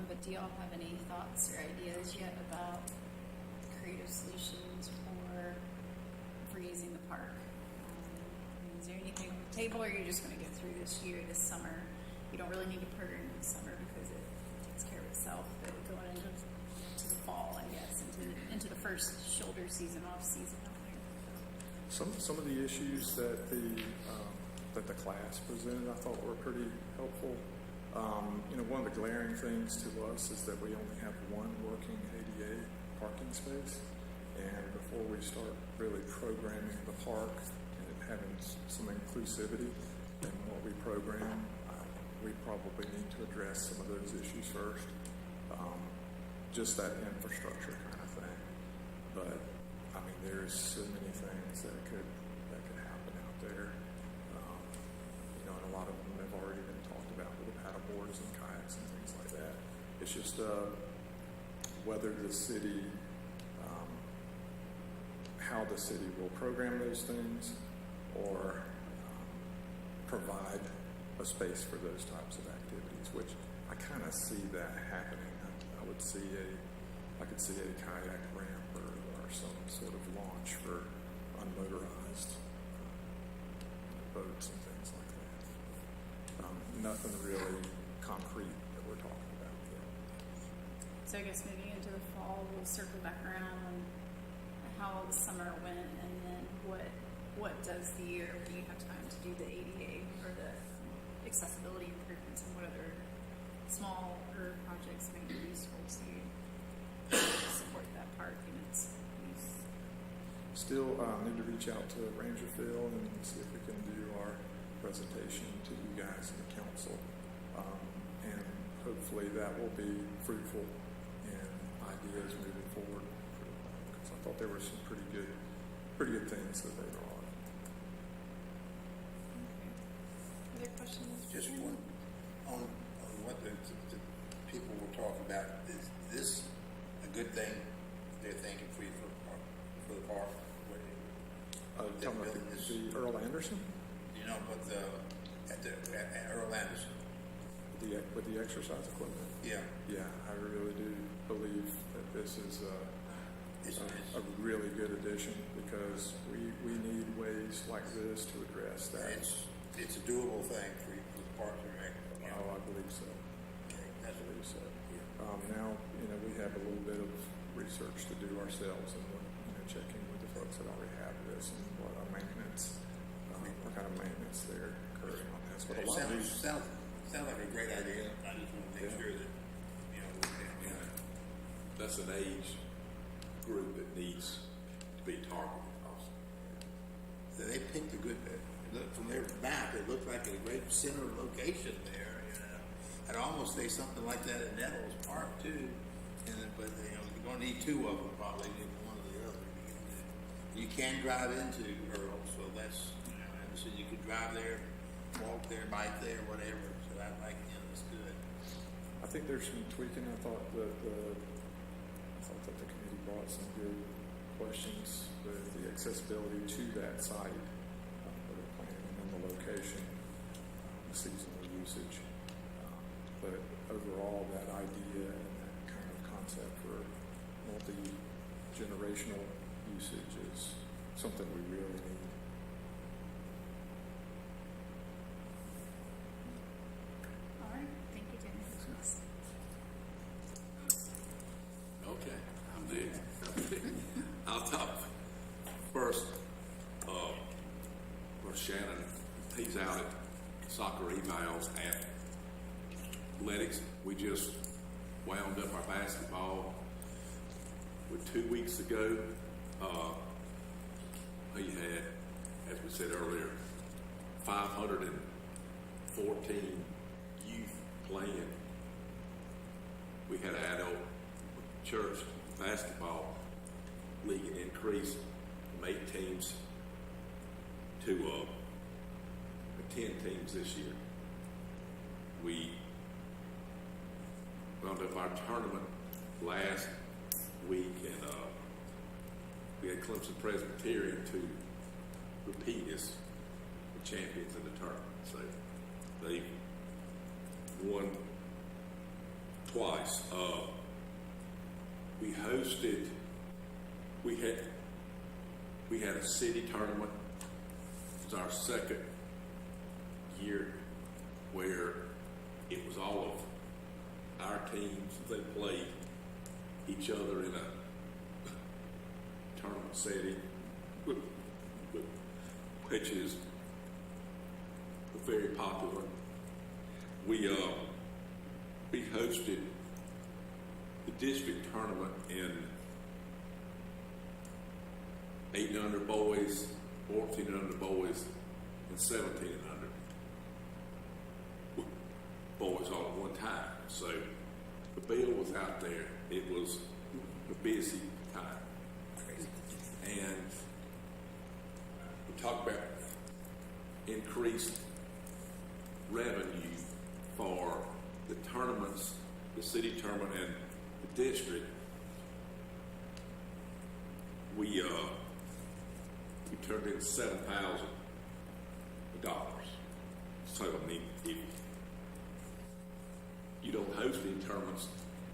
But do y'all have any thoughts or ideas yet about creative solutions for using the park? Is there anything on the table, or are you just going to get through this year, this summer? You don't really need to program in the summer because it takes care of itself. But going into the fall, I guess, into the first shoulder season, off season out there. Some of the issues that the class presented, I thought were pretty helpful. One of the glaring things to us is that we only have one working ADA parking space, and before we start really programming the park and having some inclusivity in what we program, we probably need to address some of those issues first. Just that infrastructure kind of thing. But I mean, there's so many things that could happen out there. And a lot of them have already been talked about with the paddle boards and kayaks and things like that. It's just whether the city, how the city will program those things, or provide a space for those types of activities, which I kind of see that happening. I could see a kayak ramp or some sort of launch for unmotorized boats and things like that. Nothing really concrete that we're talking about yet. So I guess maybe into the fall we'll circle back around on how the summer went, and then what does the year when you have time to do the ADA or the accessibility improvements, and what other smaller projects may be useful to support that park and its use. Still need to reach out to Ranger Phil and see if we can do our presentation to you guys and the council, and hopefully that will be fruitful in ideas moving forward. Because I thought there were some pretty good things that they brought. Other questions? Just one on what the people were talking about. Is this a good thing they're thinking for you for the park? Talking about the Earl Anderson? At Earl Anderson. With the exercise equipment? Yeah. Yeah, I really do believe that this is a really good addition, because we need ways like this to address that. It's a doable thing for the park to make. Oh, I believe so. I believe so. Now, we have a little bit of research to do ourselves, and we're checking with the folks that already have this and what our maintenance, what kind of maintenance they're incurring on this. But a lot of these Sounds like a great idea. I just want to make sure that that's an age group that needs to be targeted also. they picked a good. From their map, it looked like a great center location there. I'd almost say something like that at Nettles Park too. But you're going to need two of them probably, neither one or the other. You can drive into Earl, so that's so you could drive there, walk there, bike there, whatever. So I like it's good. I think there's some tweaking. I thought that the committee brought some good questions with the accessibility to that site, for the planning, and then the location, the seasonal usage. But overall, that idea and that kind of concept for multi-generational usage is something we really need. All right, thank you, Jimmy. Okay, I'm there. I'll talk first. Where Shannon, he's out at soccer emails at athletics. We just wound up our basketball. 2 weeks ago, he had, as we said earlier, 514 youth playing. we had an adult church basketball league and increased from 8 teams to 10 teams this year. We wound up our tournament last week, and we had Clemson Presbyterian to repeat as the champions in the tournament. So they won twice. We had a city tournament. It was our second year where it was all of our teams. They played each other in a tournament setting, which is very popular. We hosted the district tournament in 8 and under boys, 14 and under boys, and 17 and under boys all at one time. So the bill was out there. It was a busy time. And we talked about increased revenue for the tournaments, the city tournament and the district. We turned in $7,000. So I mean, if you don't host any tournaments,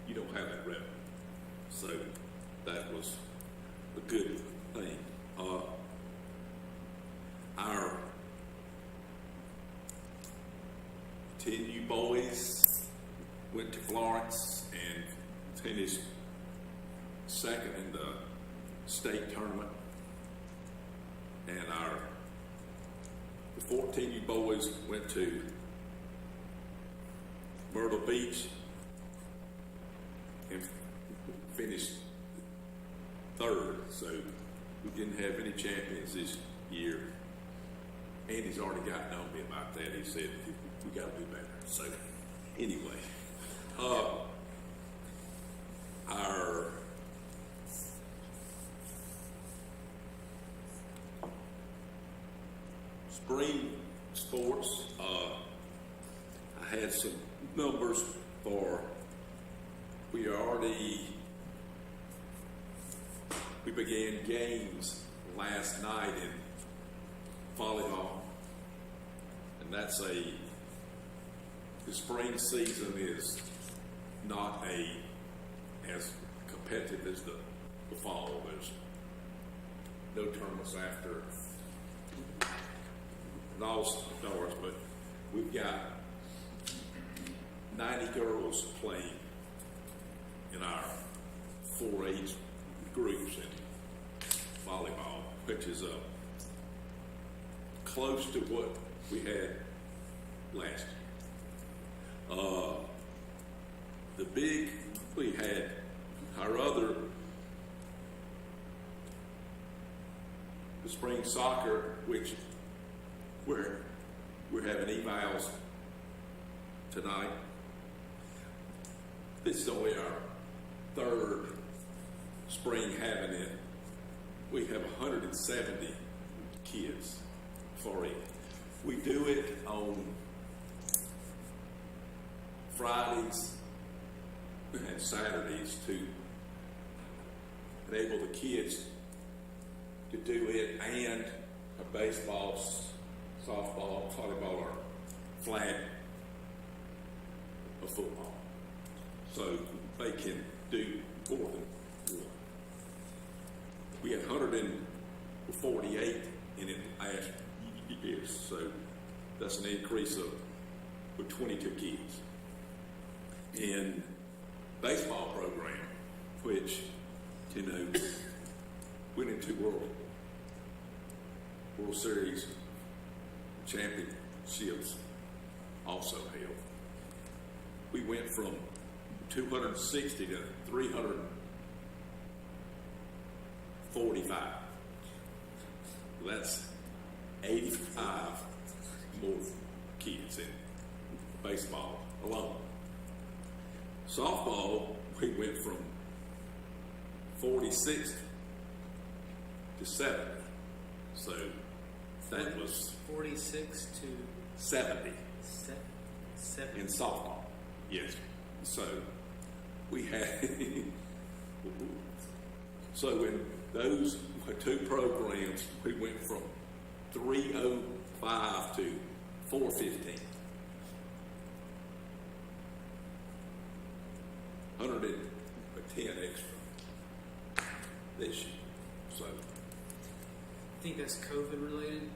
you don't have that revenue. So that was a good thing. Our 10U boys went to Florence and finished second in the state tournament. And the 14U boys went to Myrtle Beach and finished third. So we didn't have any champions this year. Andy's already gotten on me about that. He said, we got to do better. So anyway, our spring sports, I had some numbers for, we began games last night in volleyball, and the spring season is not as competitive as the fall. There's no tournaments after it all starts, but we've got 90 girls playing in our 4 age groups in volleyball, which is close to what we had last year. We had our other, the spring soccer, which we're having evals tonight. This is only our third spring having it. We have 170 kids for it. We do it on Fridays and Saturdays to enable the kids to do it, and a baseball, softball, volleyball, or flag, or football. So they can do more than one. We had 148 in it last year, so that's an increase of 22 kids. In baseball program, which, went into World Series championships also held. We went from 260 to 345. That's 85 more kids in baseball alone. Softball, we went from 46 to 70. So that was 46 to 70 7. in softball. Yes. So we had, so in those two programs, we went from 305 to 415. 110 extra this year. So I think that's COVID related.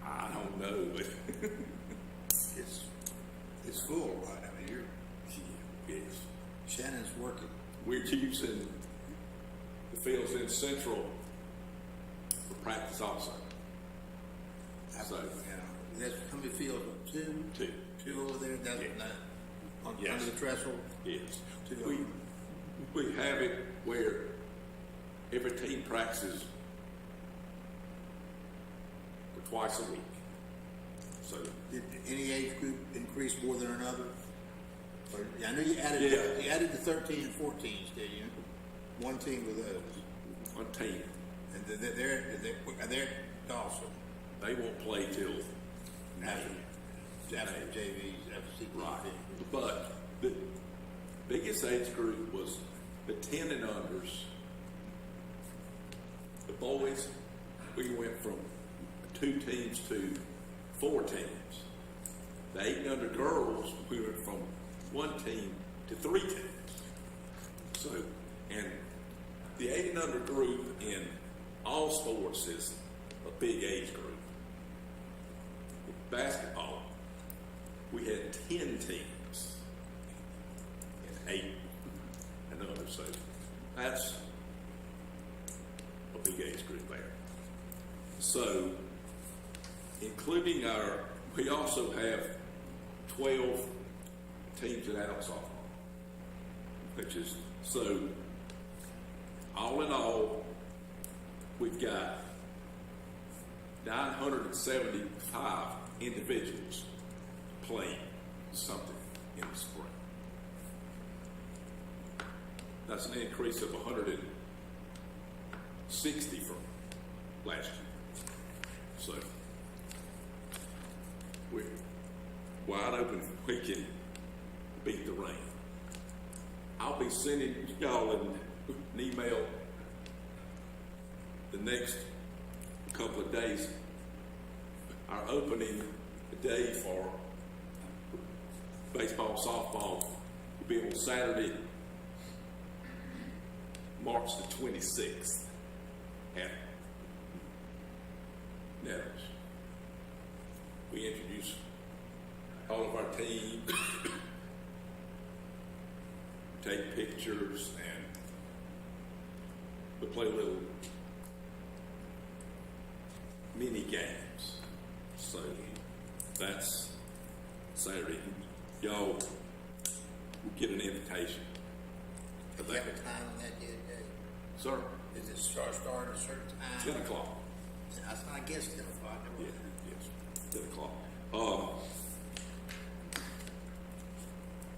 I don't know, but It's full, right? I mean, yes, Shannon's working. we're using the fields in Central for practice also. So, That's how many fields? Two? Two. Two over there, that's Yeah. Yes. under the threshold? yes, Two we, over. we have it where every team practices for twice a week. So, Did any age group increase more than another? Or, I know you added, Yeah. you added the 13 and 14s, did you? One team with those. one team, And they're Dawson. they won't play till After JVs, after CPC. right. But the biggest age group was the 10 and unders. The boys, we went from 2 teams to 4 teams. The 8 and under girls, we went from 1 team to 3 teams. So, and the 8 and under group in all sports is a big age group. With basketball, we had 10 teams and 8 and under. So that's a big age group there. So, including we also have 12 teams in adult softball, which is, so all in all, we've got 975 individuals playing something in the spring. That's an increase of 160 from last year. So we're wide open. We can beat the rain. I'll be sending y'all an email the next couple of days. Our opening day for baseball, softball will be on Saturday, March the 26th at Nettles. We introduce all of our team, take pictures, and we play little mini games. So that's Saturday. Y'all will get an invitation. Do you have a time on that yet, Dave? Sir, Is it start at a certain time? 10 o'clock. I guess 10 o'clock. Yeah, yes, 10 o'clock.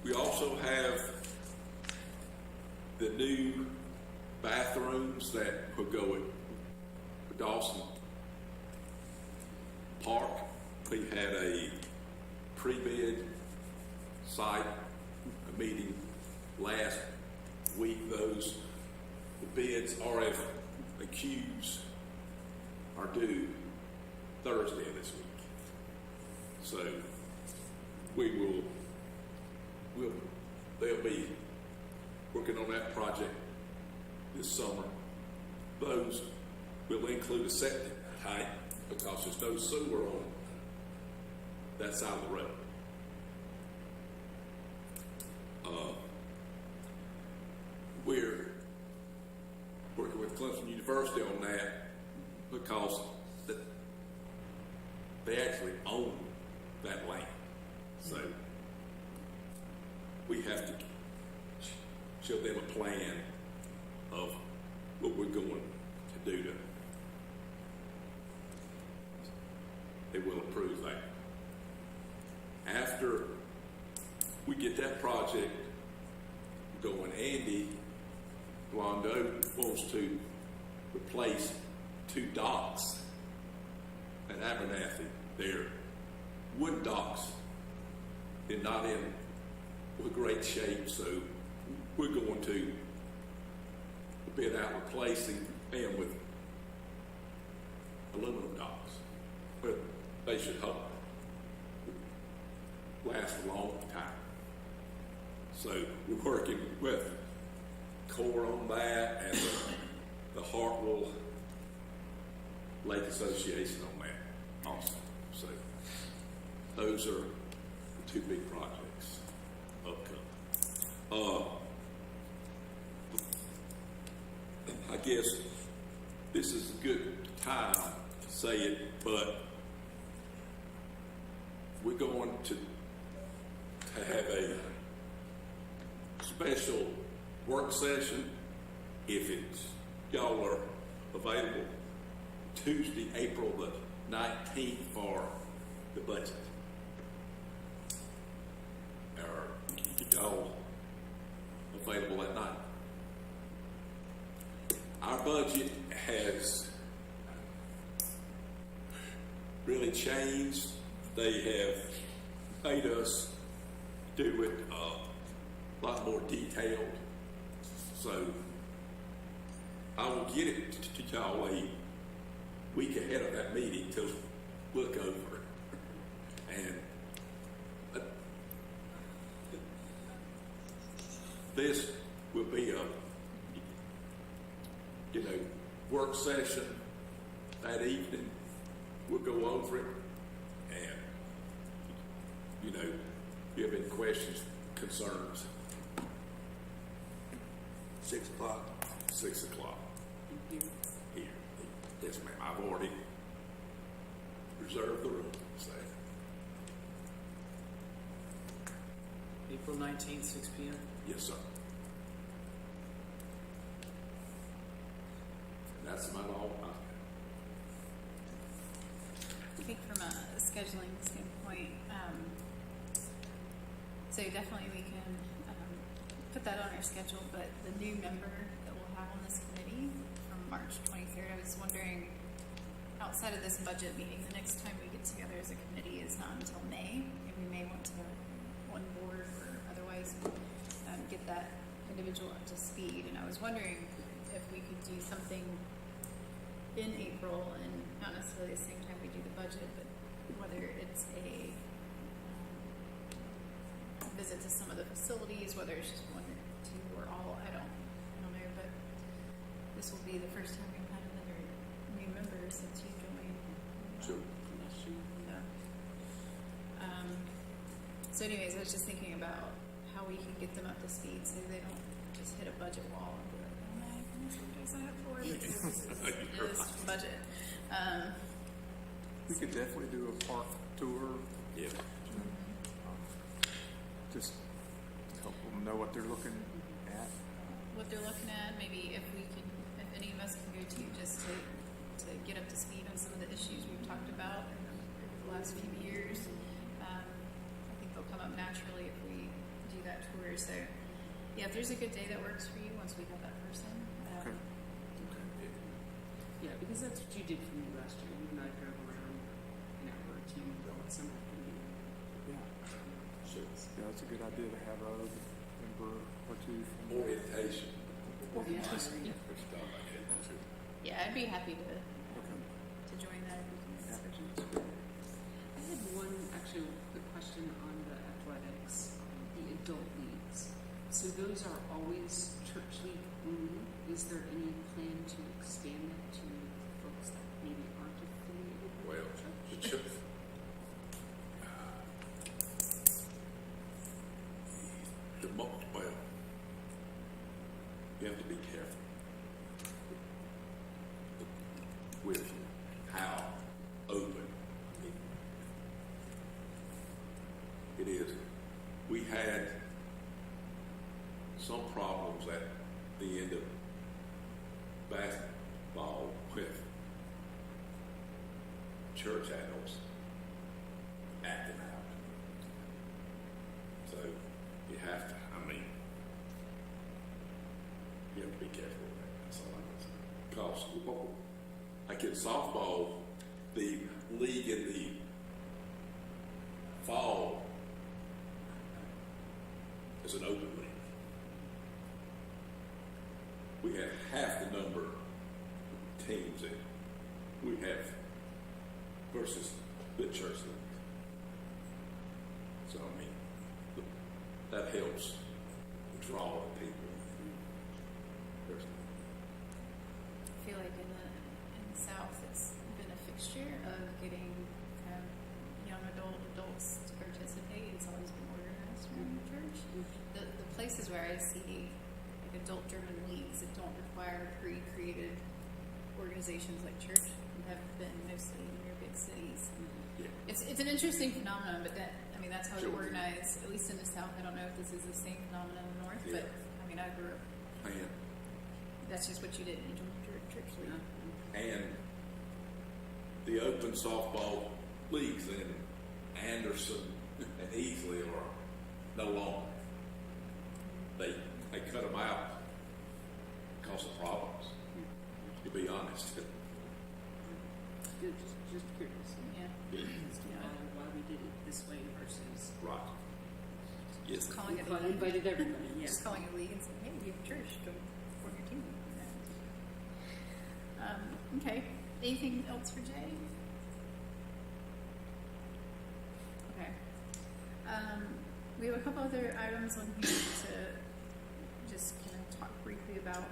We also have the new bathrooms that will go at Dawson Park. We had a pre-bid site meeting last week. The bids are in the queues are due Thursday of this week. So they'll be working on that project this summer. Those will include a septic tank because there's no sewer on that side of the road. We're working with Clemson University on that because they actually own that land. So we have to show them a plan of what we're going to do to. They will approve that. After we get that project going, Andy Blondo wants to replace 2 docks at Abernathy. They're wooden docks. They're not in great shape, so we're going to bid out replacing them with aluminum docks. But they should hope last a long time. So we're working with Core on that and the Hartwell Lake Association on that also. So those are the 2 big projects upcoming. I guess this is a good time to say it, but we're going to have a special work session, if it's y'all are available, Tuesday, April the 19th for the budget. Are y'all available that night? Our budget has really changed. They have made us do it a lot more detailed. So I will get it to y'all a week ahead of that meeting to look over. And this will be a, work session that evening. We'll go over it, and if you have any questions, concerns. 6 o'clock. 6 o'clock. Here. Yes, ma'am. I've already reserved the room. So April 19th, 6 p.m. yes, sir. And that's about all. I think from a scheduling standpoint, so definitely we can put that on our schedule, but the new member that we'll have on this committee from March 23rd, I was wondering, outside of this budget meeting, the next time we get together as a committee is not until May, and we may want to, one board or otherwise, get that individual up to speed. And I was wondering if we could do something in April, and not necessarily the same time we do the budget, but whether it's a visit to some of the facilities, whether it's just 1 or 2 or all, I don't know, but this will be the first time we've had another new member since you joined. Sure. Yeah. So anyways, I was just thinking about how we can get them up to speed so they don't just hit a budget wall and be like, oh my goodness, what did I sign up for? Because this budget. We could definitely do a park tour. Yeah. Just help them know what they're looking at. What they're looking at, maybe if any of us can go to, just to get up to speed on some of the issues we've talked about over the last few years. I think they'll come up naturally if we do that tour. So, yeah, if there's a good day that works for you, once we have that person. Okay. Yeah, because that's what you did for me last year. You and I drove around an hour or 2 some afternoon. Yeah. Sure. Yeah, that's a good idea to have a member or 2 from Orientation. Yeah. Let's talk about that, too. Yeah, I'd be happy to Okay. join that. If we can Yeah. schedule it. I had one actually quick question on the athletics, the adult leagues. So those are always church league only. Is there any plan to expand that to folks that maybe aren't affiliated with Well, the the church? church, well, you have to be careful with how open it is. We had some problems at the end of basketball with church adults acting out. So you have to, like in softball, the league in the fall is an open league. We have half the number of teams that we have versus the church league. So I mean, that helps draw the people. I feel like in the South, it's been a fixture of getting kind of young adults to participate. It's always been organized around the church. The places where I see like adult-driven leagues that don't require pre-created organizations like church have been mostly near big cities. Yeah. It's an interesting phenomenon, but that's how it's Sure. organized, at least in the South. I don't know if this is the same phenomenon in the North, Yeah. but I grew up. And That's just what you did. You joined your church league. and the open softball leagues in Anderson and Easley are no longer. They cut them out because of problems. To be honest. Just curious. Yeah. Why we did it this way versus Right. Yes. Just calling it a I league. invited everybody. Yeah. Just calling it a league and saying, hey, you have a church, go form your team. Okay. Anything else for Jay? Okay. We have a couple other items on here to just kind of talk briefly about.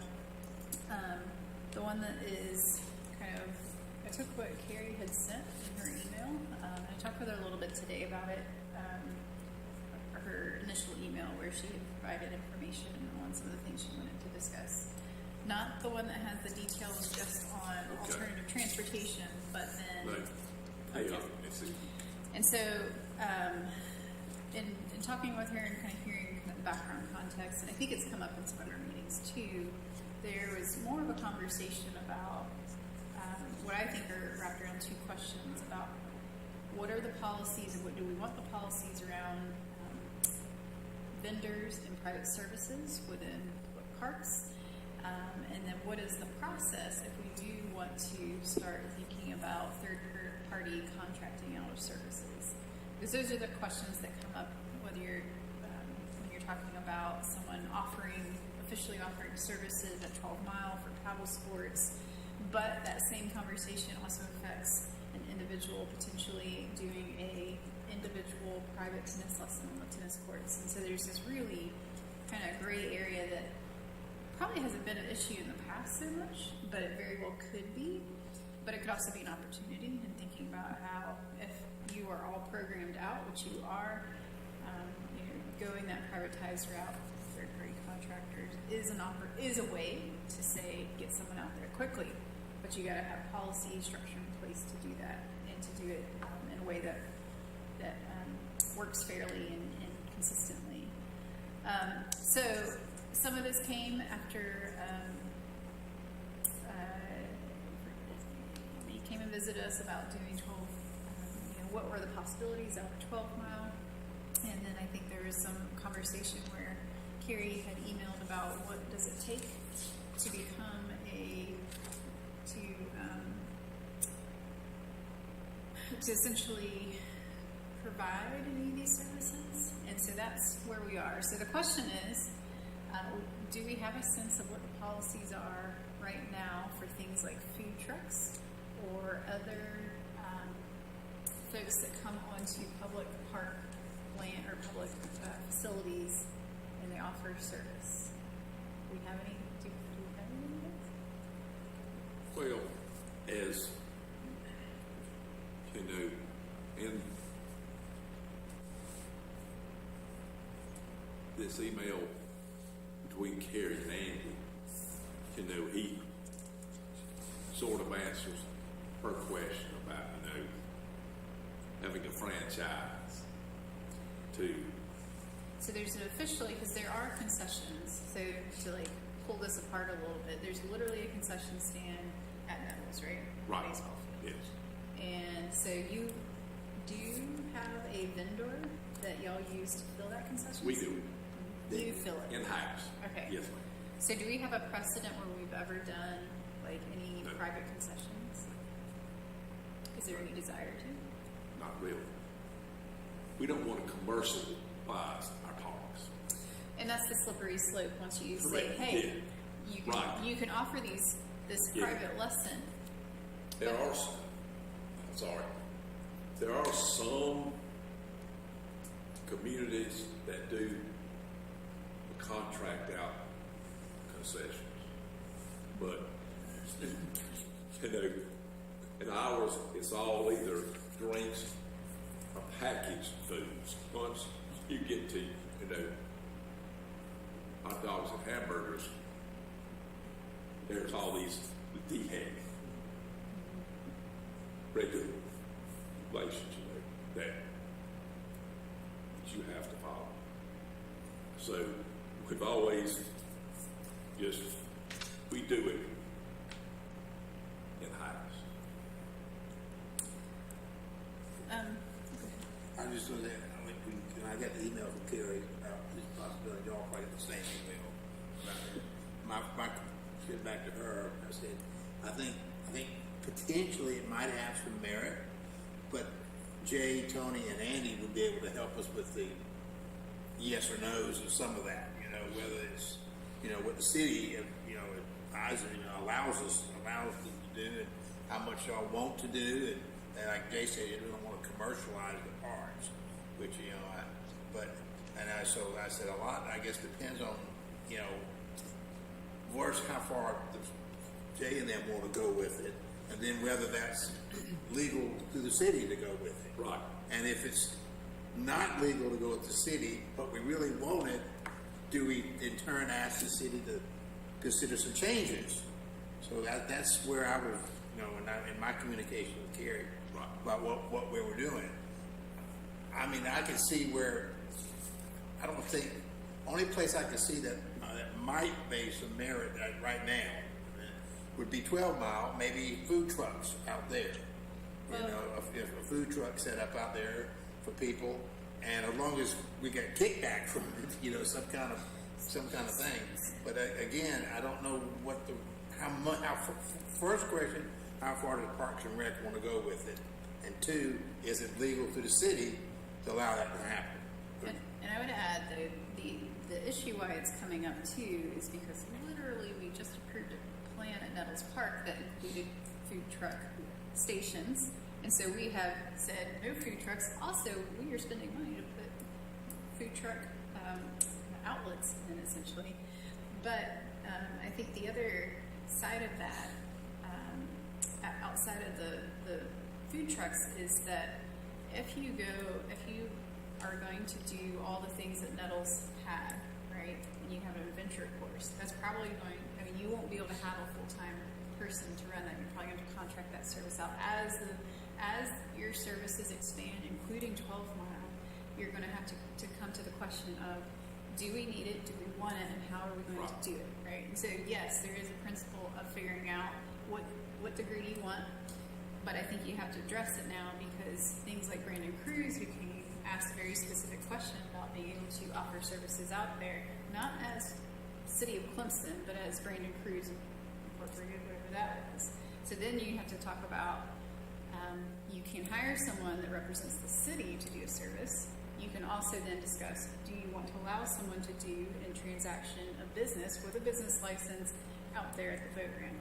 The one that is kind of, I took what Carrie had sent in her email, and I talked with her a little bit today about it. Her initial email where she had provided information on some of the things she wanted to discuss. Not the one that has the details just on alternative transportation, but then. No. Okay. It's And so, in talking with her and kind of hearing kind of the background context, and I think it's come up in some other meetings too, there was more of a conversation about what I think are wrapped around two questions about what are the policies and what do we want the policies around vendors and private services within parks, and then what is the process if we do want to start thinking about third-party contracting out of services? Because those are the questions that come up whether you're when you're talking about someone officially offering services at 12 Mile for paddle sports, but that same conversation also affects an individual potentially doing a individual private tennis lesson on the tennis courts. And so there's this really kind of gray area that probably hasn't been an issue in the past so much, but it very well could be. But it could also be an opportunity in thinking about how if you are all programmed out, which you are, going that privatized route, third-party contractors is a way to say get someone out there quickly, but you got to have policy structure in place to do that and to do it in a way that works fairly and consistently. So some of this came after he came and visited us about doing 12. What were the possibilities out of 12 Mile? And then I think there was some conversation where Carrie had emailed about what does it take to become to essentially provide any of these services. And so that's where we are. So the question is, do we have a sense of what the policies are right now for things like food trucks or other folks that come onto public park land or public facilities and they offer service? Do we have any? Do we have any of those? Well, as you know, in this email between Carrie and Andy, he sort of answers her question about, having a franchise to. So there's an officially, because there are concessions, so to pull this apart a little bit, there's literally a concession stand at Nettles, right? Right. Baseball field. Yes. And so do you have a vendor that y'all use to fill that concession We stand? do. You fill it? In-house. Okay. Yes, ma'am. So do we have a precedent where we've ever done any No. private concessions? Is there any desire to? Not really. We don't want to commercialize our parks. And that's the slippery slope. Once you say, Correct. hey, Right. you can offer this Yeah. private lesson. There are, there are some communities that do contract out concessions, but you know, in ours, it's all either drinks or packaged foods. Once you get to, hot dogs and hamburgers, there's all these DHEC regulations, that you have to follow. So we've always we do it in-house. I just know that when I got the email from Kerry about this possibility, y'all probably get the same email about her. My get back to her, I said, I think potentially it might have some merit, but Jay, Tony, and Andy would be able to help us with the yes or no's of some of that. Whether it's what the city allows them to do, and how much y'all want to do, and like Jay said, you don't want to commercialize the parks, which so I said a lot. I guess depends on first how far Jay and them want to go with it, and then whether that's legal to the city to go with it. Right. And if it's not legal to go with the city, but we really want it, do we in turn ask the city to consider some changes? So that's where I was, in my communication with Kerry about what we were doing. I mean, I can see where, I don't think, only place I can see that might base some merit right now would be 12 Mile, maybe food trucks out there. If a food truck set up out there for people, and as long as we get kickback from it, some kind of thing. But again, I don't know first question, how far does Parks and Rec want to go with it? And two, is it legal to the city to allow that to happen? And I would add, the issue why it's coming up too is because literally we just approved a plan at Nettles Park that included food truck stations. And so we have said no food trucks. Also, we are spending money to put food truck outlets in, essentially. But I think the other side of that, outside of the food trucks, is that if you are going to do all the things that Nettles had, right, and you have an adventure course, that's probably you won't be able to have a full-time person to run that. You're probably going to contract that service out. As your services expand, including 12 Mile, you're going to have to come to the question of, do we need it, do we want it, and how are we going to do it, right? And so yes, there is a principle of figuring out what degree you want, but I think you have to address it now, because things like Brandon Cruz, who can ask a very specific question about being able to offer services out there, not as City of Clemson, but as Brandon Cruz Incorporated, whatever that was. So then you have to talk about, you can hire someone that represents the city to do a service. You can also then discuss, do you want to allow someone to do a transaction of business with a business license out there at the boat ramp?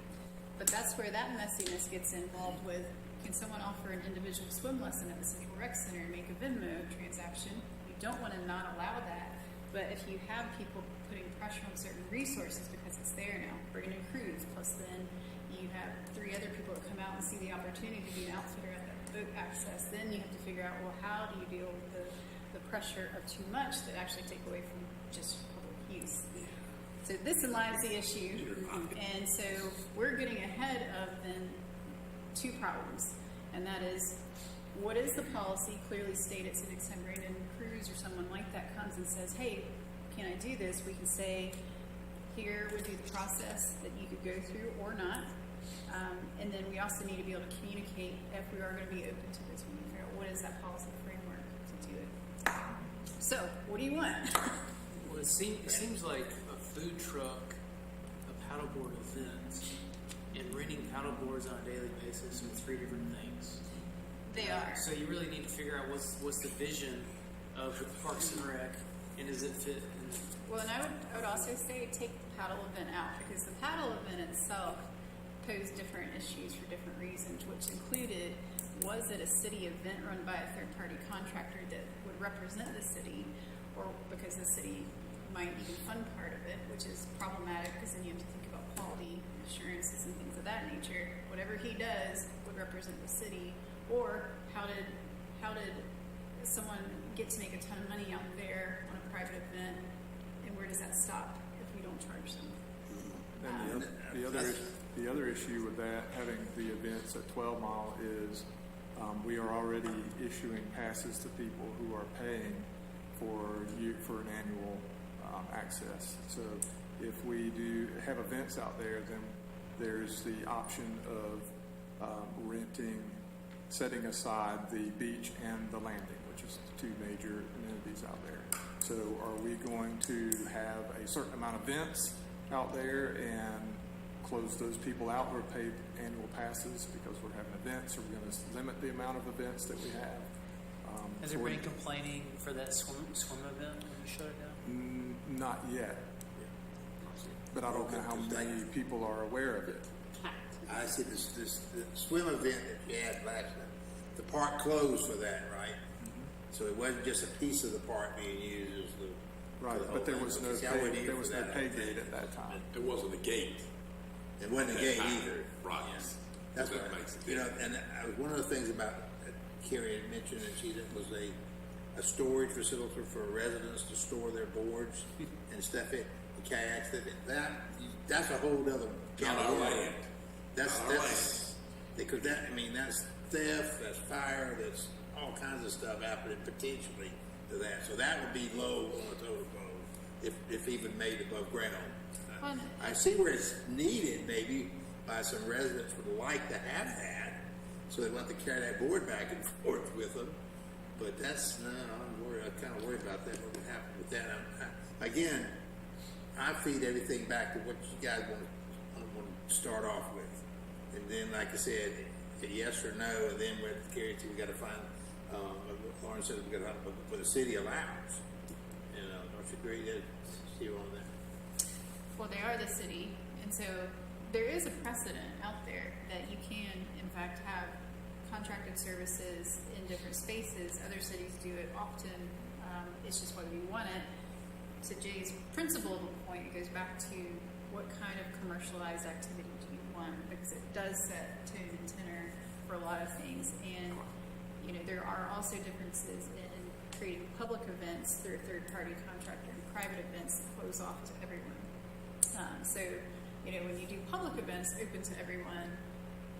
But that's where that messiness gets involved with, can someone offer an individual swim lesson at the Central Rec Center and make a Venmo transaction? You don't want to not allow that. But if you have people putting pressure on certain resources because it's there now, Brandon Cruz, plus then you have 3 other people that come out and see the opportunity to be an outfitter at that boat access, then you have to figure out, well, how do you deal with the pressure of too much that actually take away from just public use? So this enlivens the issue, and so we're getting ahead of then 2 problems, and that is, what is the policy clearly stated, so next time Brandon Cruz or someone like that comes and says, hey, can I do this? We can say, here would be the process that you could go through or not. And then we also need to be able to communicate if we are going to be open to this. We need to figure out what is that policy framework to do it. So, what do you want? Well, it seems like a food truck, a paddleboard event, and renting paddleboards on a daily basis are 3 different things. They are. So you really need to figure out what's the vision of the Parks and Rec, and does it fit in? Well, and I would also say take the paddle event out, because the paddle event itself posed different issues for different reasons, which included, was it a city event run by a third-party contractor that would represent the city, or because the city might even fund part of it, which is problematic because then you have to think about quality assurances and things of that nature. Whatever he does would represent the city. Or how did someone get to make a ton of money out there on a private event, and where does that stop if we don't charge them? And the other issue with that, having the events at 12 Mile, is we are already issuing passes to people who are paying for an annual access. So if we do have events out there, then there's the option of setting aside the beach and the landing, which is the two major amenities out there. So are we going to have a certain amount of events out there and close those people out who are paid annual passes because we're having events? Are we going to limit the amount of events that we have? Has there been complaining for that swim event when you shut it down? Not yet. But I don't know how many people are aware of it. I see this the swim event that you had last night. The park closed for that, right? Mm-hmm. So it wasn't just a piece of the park being used as the Right, for the but there whole was thing. no See, I wasn't here for that, I pay don't think. gate at that time. There wasn't a gate. It wasn't a gate either. Right. Yeah. That's That what makes it you know. different. And one of the things about Carrie had mentioned that she did was a storage facility for residents to store their boards and stuff. The kayaks. That's a whole other Not our land. That's Not our because that's theft, that's fire, that's all kinds of stuff happening potentially to that. So that would be low on the total pole if even made above ground. I see where it's needed maybe by some residents would like to have that, so they want to carry that board back and forth with them. But that's I'm kind of worried about that. What would happen with that? Again, I feed everything back to what you guys want to start off with, and then, like I said, a yes or no, and then with Gary too, we got to find. Lauren said we got to find what the city allows. Don't you agree that you on that? Well, they are the city, and so there is a precedent out there that you can, in fact, have contracted services in different spaces. Other cities do it often. It's just whether you want it. To Jay's principle point, it goes back to what kind of commercialized activity do you want, because it does set tone and tenor for a lot of things. And there are also differences in creating public events through a third-party contractor and private events that close off to everyone. So when you do public events open to everyone,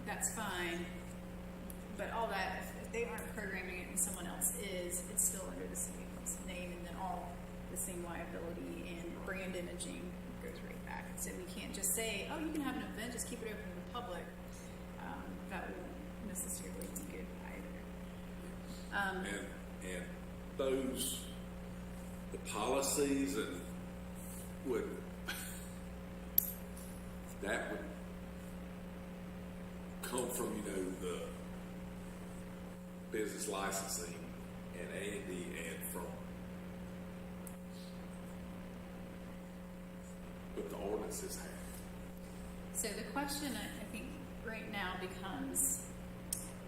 that's fine. But all that, if they aren't programming it and someone else is, it's still under the city's name, and then all the same liability and brand imaging goes right back. So we can't just say, oh, you can have an event, just keep it open to the public. That won't necessarily be good either. And those, the policies and that would come from, the business licensing and A&D and from what the ordinances have. So the question, I think, right now becomes,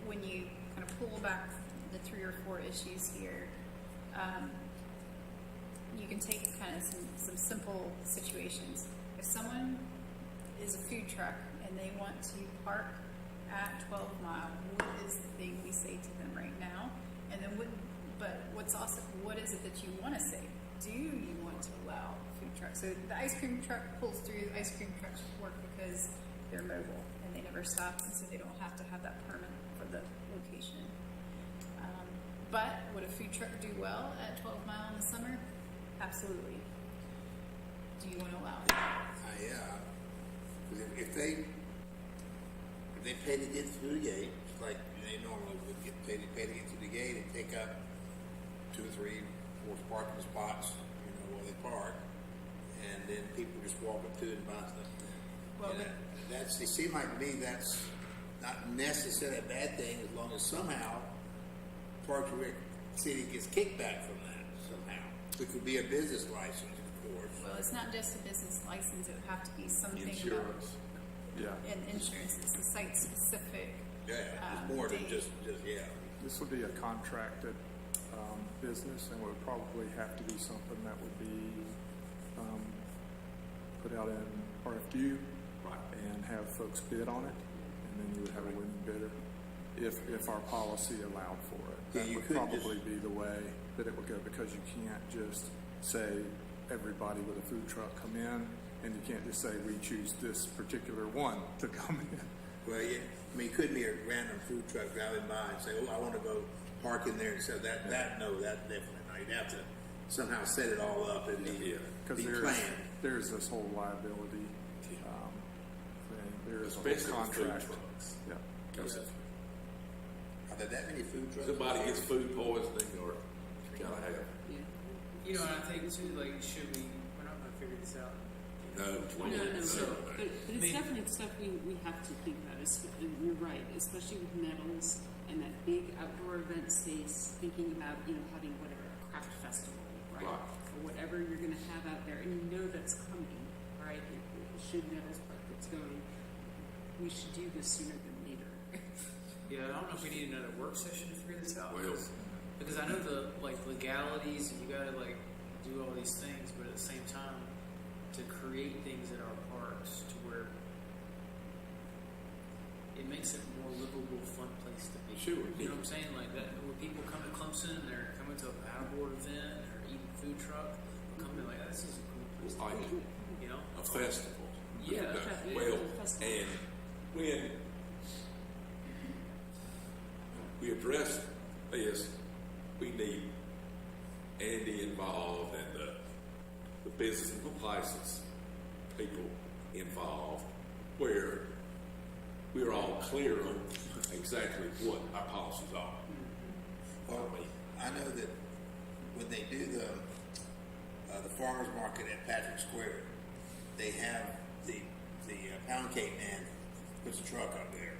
when you kind of pull back the 3 or 4 issues here, you can take kind of some simple situations. If someone is a food truck and they want to park at 12 Mile, what is the thing we say to them right now? And then what is it that you want to say? Do you want to allow food trucks? So the ice cream truck pulls through. Ice cream trucks work because they're mobile and they never stop, and so they don't have to have that permit for the location. But would a food truck do well at 12 Mile in the summer? Absolutely. Do you want to allow it? Yeah. If they pay to get through the gate, like they normally would pay to get through the gate and take up 2 or 3, 4 parking spots, where they park, and then people just walk up to it and buy stuff. Well, It seems like to me that's not necessarily a bad thing, as long as somehow Parks and Rec City gets kickback from that somehow. It could be a business license, of course. Well, it's not just a business license, it would have to be something about, Insurance. Yeah. and insurance, it's the site-specific. Yeah, it's more than just, yeah. This would be a contracted business, and would probably have to be something that would be put out in RFQ and have folks bid on it, and then you would have a winning bidder if our policy allowed for it. Yeah, That you would could probably be the way that it would go, because you can't just say everybody with a food truck come in, and you can't just say we choose this particular one to come in. Well, yeah, I mean, it could be a random food truck driving by and say, oh, I want to go park in there, and so that definitely not. You'd have to somehow set it all up and be planned. There's this whole liability thing. There is a Especially whole with food contract. trucks. Yeah. Because if Are there that many food trucks? somebody gets food poisoning or gotta have, Yeah. You know, and I think too, like, should we, we're not gonna figure this out. no, No, so, no. but it's Maybe. definitely stuff we have to think about, and you're right, especially with metals and that big outdoor event space, thinking about, having whatever, a craft festival, right? Right. Or whatever you're gonna have out there, and you know that's coming, right? Should metals park that's going, we should do this sooner than later. Yeah, I don't know if we need another work session to figure this out. Well- Because I know the legalities, and you gotta do all these things, but at the same time, to create things at our parks to where it makes it a more livable, fun place to be. Sure. You know what I'm saying? Like that, when people come to Clemson, they're coming to a paddleboard event, or eating food truck, they're coming like, this is a cool place to Like be. You know? a festival. Yeah, Well, festival. and when we address this, we need Andy involved and the business and license people involved, where we're all clear on exactly what our policies are. Well, I know that when they do the farmer's market at Patrick Square, they have the pound cake man puts a truck up there.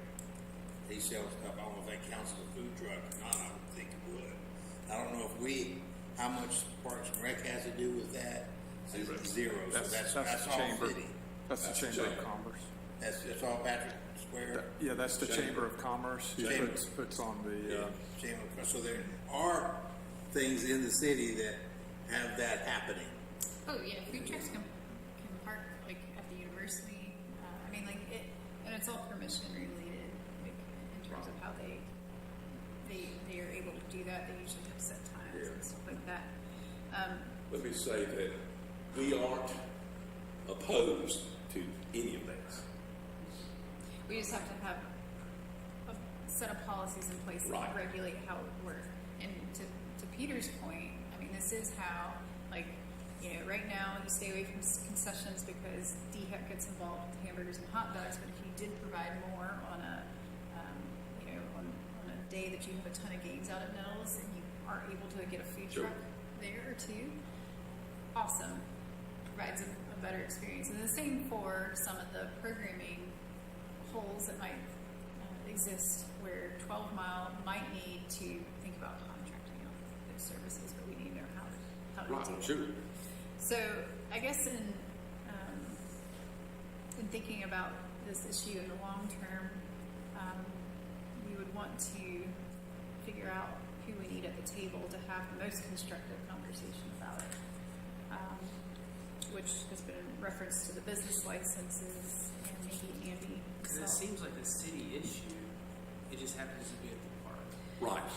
He sells stuff. I don't know if that counts as a food truck or not. I would think it would. I don't know how much Parks and Rec has to do with that. Zero. So that's the all chamber. city. That's the Chamber of Commerce. That's all Patrick Square. Yeah, that's the Chamber of Commerce. He Chamber. puts on the. Chamber. So there are things in the city that have that happening. Oh, yeah, food trucks can park, like, at the university, I mean, like, and it's all permission related, like, in terms of how they are able to do that, they usually have set times and stuff like that. Let me say that we aren't opposed to any of this. We just have to have a set of policies in place Right. that regulate how it would work. And to Peter's point, I mean, this is how, like, right now you stay away from concessions because DHEC gets involved with hamburgers and hot dogs. But if you did provide more on a, on a day that you have a ton of games out at Mills and you are able to get a food Sure. truck there or two, awesome. Provides a better experience. And the same for some of the programming holes that might exist where 12 Mile might need to think about contracting out those services, but we need to know how to do Right, it. sure. So I guess in thinking about this issue in the long term, we would want to figure out who we need at the table to have the most constructive conversation about it, which has been in reference to the business licenses and maybe Andy. Because it himself. seems like a city issue. It just happens to be at the park. Right.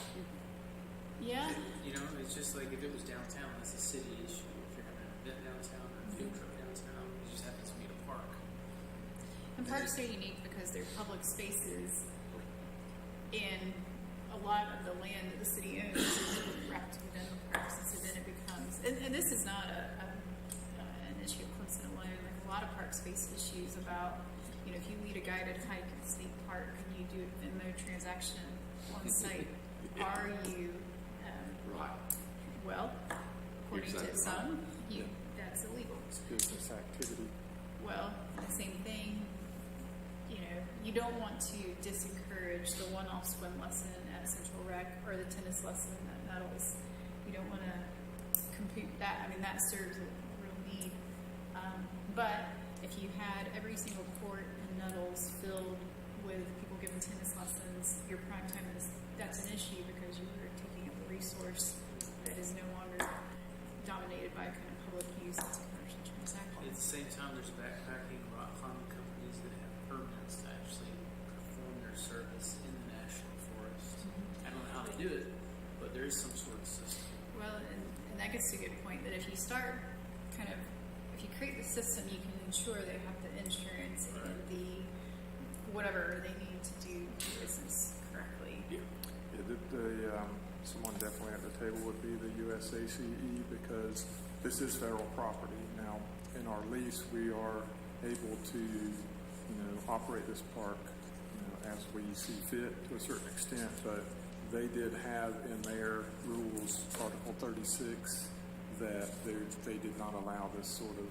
Yeah. You know, it's just like if it was downtown, that's a city issue. If you're having an event downtown or a food truck downtown, it just happens to be at a park. And parks are unique because they're public spaces, and a lot of the land that the city owns is wrapped within the parks, and so then it becomes, and this is not an issue of Clemson alone, like a lot of parks face issues about, if you lead a guided hike in State Park and you do a Venmo transaction on site, are you, Right. well, according to Exactly. some, that's illegal. It's business activity. Well, the same thing, you don't want to disencourage the one-off swim lesson at Central Rec or the tennis lesson at Nettles. You don't want to compute that. I mean, that serves a real need. But if you had every single court in Nettles filled with people giving tennis lessons, your prime time that's an issue because you're taking up a resource that is no longer dominated by kind of public use. It's a commercial transaction. At the same time, there's backpacking, rock climbing companies that have permits to actually perform their service in the national forest. I don't know how they do it, but there is some sort of system. Well, and that gets to a good point that if you start if you create the system, you can ensure they have the insurance and the whatever they need to do business correctly. Yeah, someone definitely at the table would be the USACE because this is federal property. Now, in our lease, we are able to, operate this park, as we see fit to a certain extent, but they did have in their rules, Article 36, that they did not allow this sort of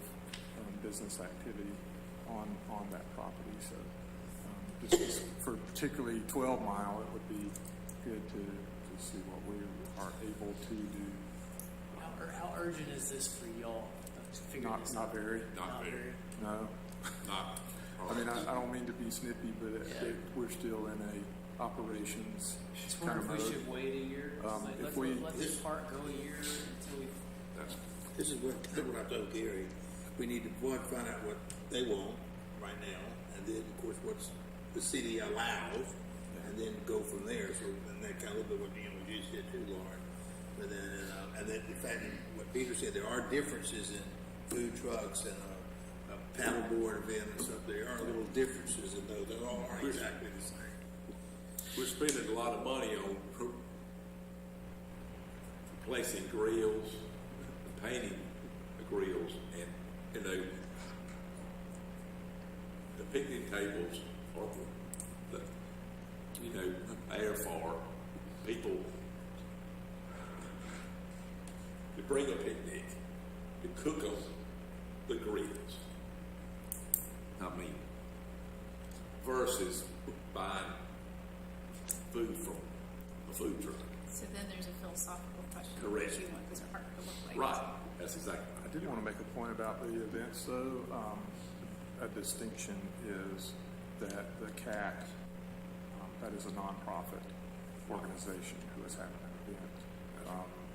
business activity on that property. So just for particularly 12 Mile, it would be good to see what we are able to do. How urgent is this for y'all to figure this out? Not very. Not very. No. Not. I mean, I don't mean to be snippy, but we're still in a operations Just kind wonder of if we mode. should wait a year. If we- Let this part go a year until we. This is what I told Gary. We need to, one, find out what they want right now, and then, of course, what's the city allows, and then go from there. So, and that kind of a little bit what you said too, Lauren. But then, and then, in fact, what Peter said, there are differences in food trucks and a paddleboard event and stuff. There are little differences in those. They all aren't exactly the same. We're spending a lot of money on replacing grills, painting the grills, and the picnic tables are the there for people to bring a picnic, to cook on the grills. I mean, versus buying food from a food truck. So then there's a philosophical question. Correct. What you want this park to look like. Right. That's exactly. I did want to make a point about the events, though. A distinction is that the CAC, that is a nonprofit organization who is having an event.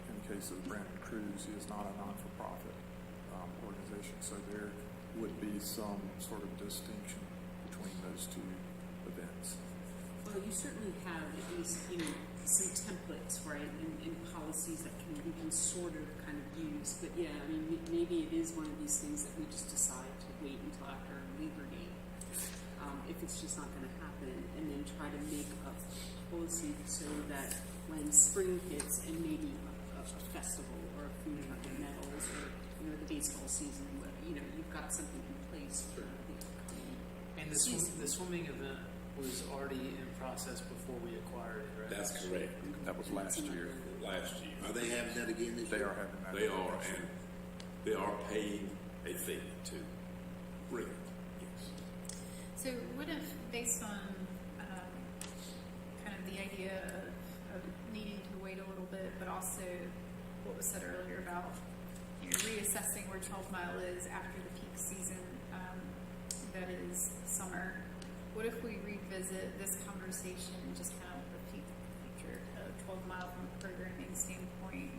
In the case of Brandon Cruz, he is not a non-for-profit organization, so there would be some sort of distinction between those two events. Well, you certainly have at least, some templates, right, and policies that we can sort of kind of use. But yeah, I mean, maybe it is one of these things that we just decide to wait until after Labor Day, if it's just not going to happen, and then try to make a policy so that when spring hits and maybe a festival or a food truck at Nettles or the baseball season, you've got something in place for the upcoming And season. the swimming event was already in process before we acquired it, right? That's correct. That was last year. Last year. Are they having that again this They year? are having that. They are, and they are paying a fee to bring it. Yes. So what if, based on kind of the idea of needing to wait a little bit, but also what was said earlier about reassessing where 12 Mile is after the peak season, that is summer. What if we revisit this conversation and just kind of repeat the future of 12 Mile from a programming standpoint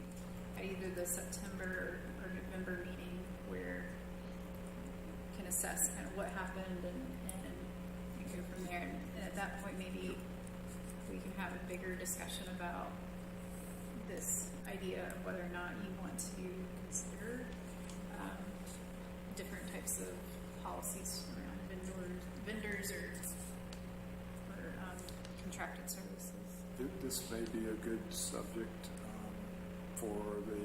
at either the September or November meeting where we can assess kind of what happened and go from there. And at that point, maybe we can have a bigger discussion about this idea of whether or not you want to consider different types of policies around vendors or contracted services. This may be a good subject for the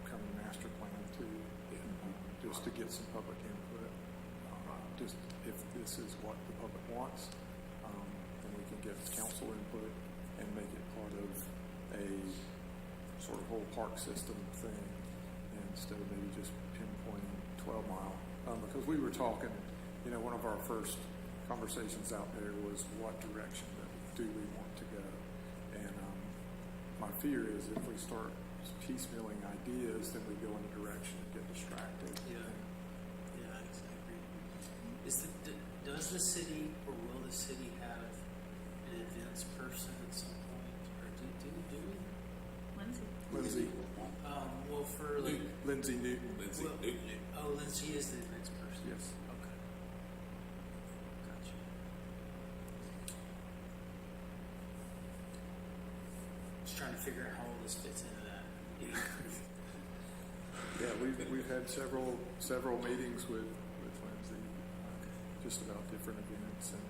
upcoming master plan too, just to get some public input. Just if this is what the public wants, then we can get council input and make it part of a sort of whole park system thing instead of maybe just pinpointing 12 Mile. Because we were talking, one of our first conversations out there was what direction do we want to go, and my fear is if we start piecemealing ideas, then we go in a direction and get distracted. Yeah. Yeah, I agree. Does the city or will the city have an events person at some point, or do we? Lindsay, Well, for like, Lindsay Newton. Lindsay well, Newton. oh, Lindsay is the events person. Yes. Okay. Gotcha. Just trying to figure out how all this fits into that. Yeah, we've had several meetings with Lindsay, just about different events and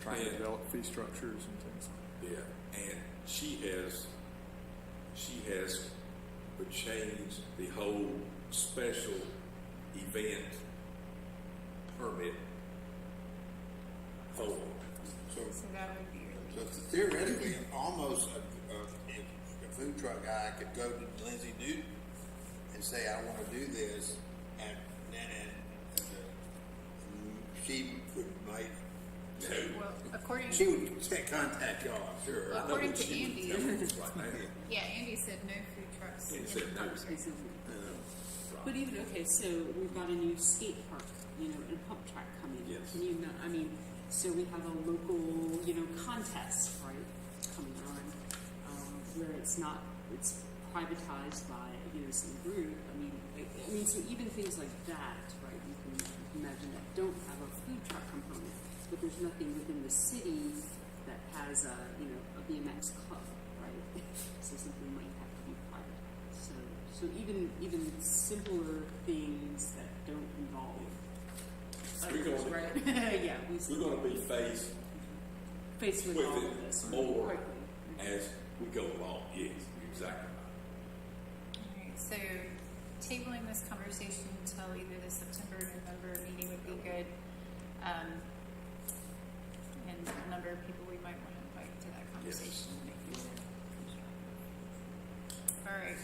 trying to develop fee structures and things like that. Yeah, and she has changed the whole special event permit form. So, So that would be your. so theoretically, almost a food truck guy could go to Lindsay Newton and say, I want to do this, and she would make, Well, according she would contact y'all, I'm sure. Well, I know according what to she would Andy. tell us right now. yeah, Andy said no food trucks. He in said the no. parks. But even, okay, so we've got a new skate park, and a pump track coming. Yes. Can you, so we have a local, contest, right, coming on, where it's privatized by, some group. So even things like that, right, you can imagine that don't have a food truck component, but there's nothing within the city that has a BMX club, right? So something might have to be privatized. So even simpler things that don't involve We're others, gonna- right? Yeah, We're going to be faced faced with with all of it this more quickly. as we go along. Yes, you're exactly Alright, so tabling this conversation until either the September or November meeting would be good. And a number of people we might want to invite to that conversation. Alright.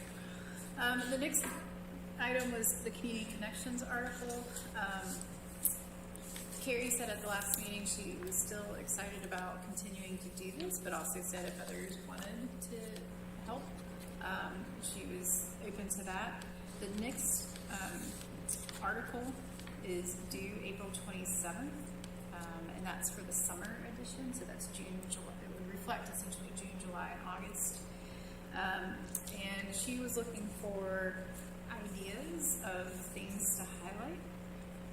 The next item was the Community Connections article. Carrie said at the last meeting she was still excited about continuing to do this, but also said if others wanted to help, she was open to that. The next article is due April 27th, and that's for the summer edition, so that's June, July. It would reflect essentially June, July, and August. And she was looking for ideas of things to highlight.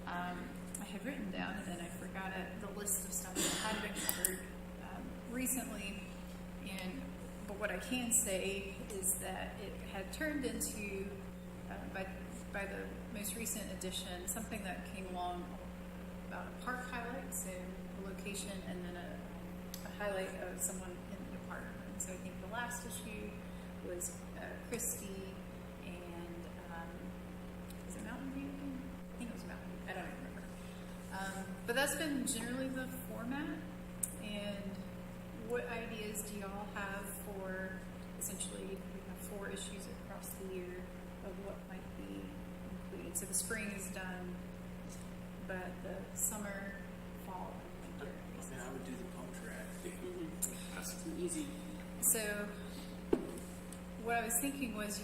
I had written down, and then I forgot it, the list of stuff that had been covered recently. But what I can say is that it had turned into, by the most recent edition, something that came along about a park highlight, so a location, and then a highlight of someone in the department. So I think the last issue was Christy and is it Mountain View? I think it was Mountain View. I don't even remember. But that's been generally the format. And what ideas do y'all have for, essentially, we have 4 issues across the year of what might be included. So the spring is done, but the summer, fall, and winter. I would do the pump track. That's It's an easy. So what I was thinking was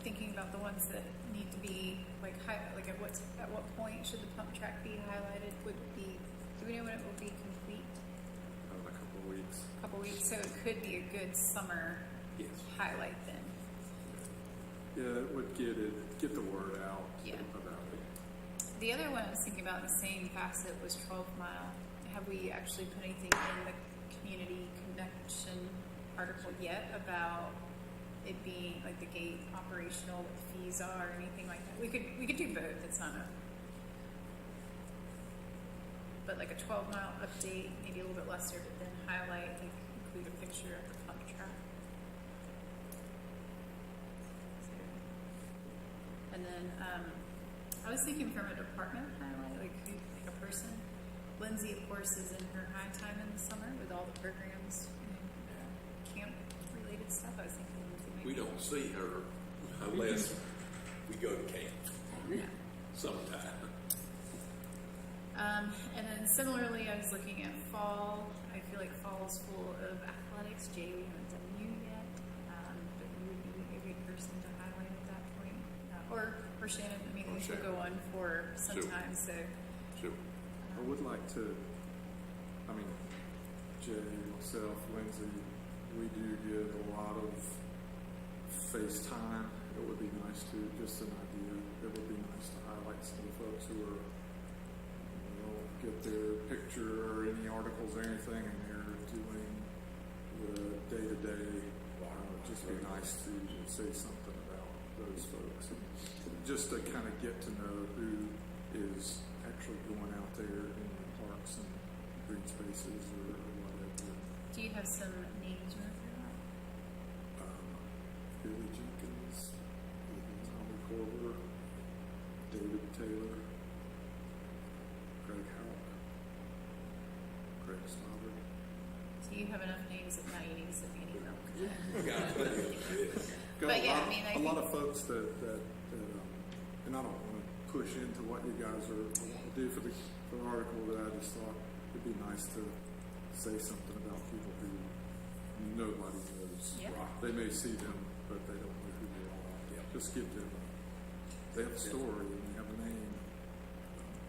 thinking about the ones that need to be at what point should the pump track be highlighted? Would it be, do we know when it will be complete? In a couple of weeks. A couple weeks, so it could be a good summer Yes. highlight then. Yeah, it would get the word out Yeah. about it. The other one I was thinking about in the same facet was 12 Mile. Have we actually put anything in the community connection article yet about it being like the gate operational, what the fees are, or anything like that? We could do both. It's not but like a 12 Mile update, maybe a little bit lesser, but then highlight, like include a picture of the pump track. And then I was thinking from a department highlight, like a person. Lindsay, of course, is in her high time in the summer with all the programs and camp-related stuff. I was thinking Lindsay maybe. We don't see her unless we go to camp Yeah. sometime. And then similarly, I was looking at fall. I feel like fall is full of athletics. Jay, we haven't done you yet, but you would be a good person to highlight at that point. Or Shannon, I mean, these will go on for some Sure. time, so. Sure. I would like to, I mean, Jay, myself, Lindsay, we do get a lot of FaceTime. It would be nice to, just an idea, it would be nice to highlight some of the folks who are, get their picture or any articles or anything, and they're doing the day-to-day. It'd just be nice to say something about those folks. And just to kind of get to know who is actually going out there in the parks and green spaces or whatever. Do you have some names you want to throw out? Billy Jenkins, Tommy Corber, David Taylor, Craig Houck, Craig Stoddard. So you have enough names that now you need to send me an email. Got But a yeah, lot, I mean, I a lot think- of folks that and I don't want to push into what you guys are want to do for the article, but I just thought it'd be nice to say something about people who nobody knows. Yeah. They may see them, but they don't know who they are. Just give them they have a story and they have a name.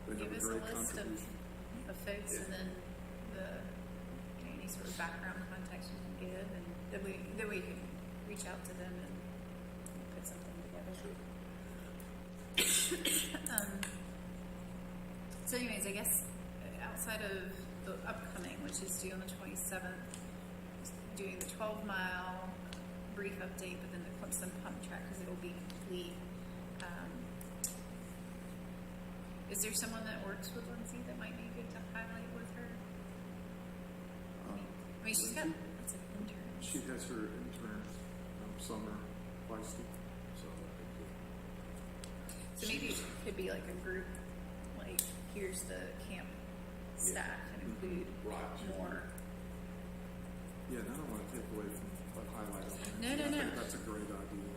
They Give have a us a great list contribution. of folks, and then any sort of background contacts you can give, and then we can reach out to them and put something together. So anyways, I guess outside of the upcoming, which is due on the 27th, doing the 12-mile brief update, but then the Clemson pump track, because it will be complete. Is there someone that works with Lindsay that might be good to highlight with her? I mean, she's got lots of interns. She has her intern, Summer Feisty. So maybe it could be like a group, like here's the camp staff and include more. Yeah, and I don't want to take away from what highlight on that. No. I think that's a great idea.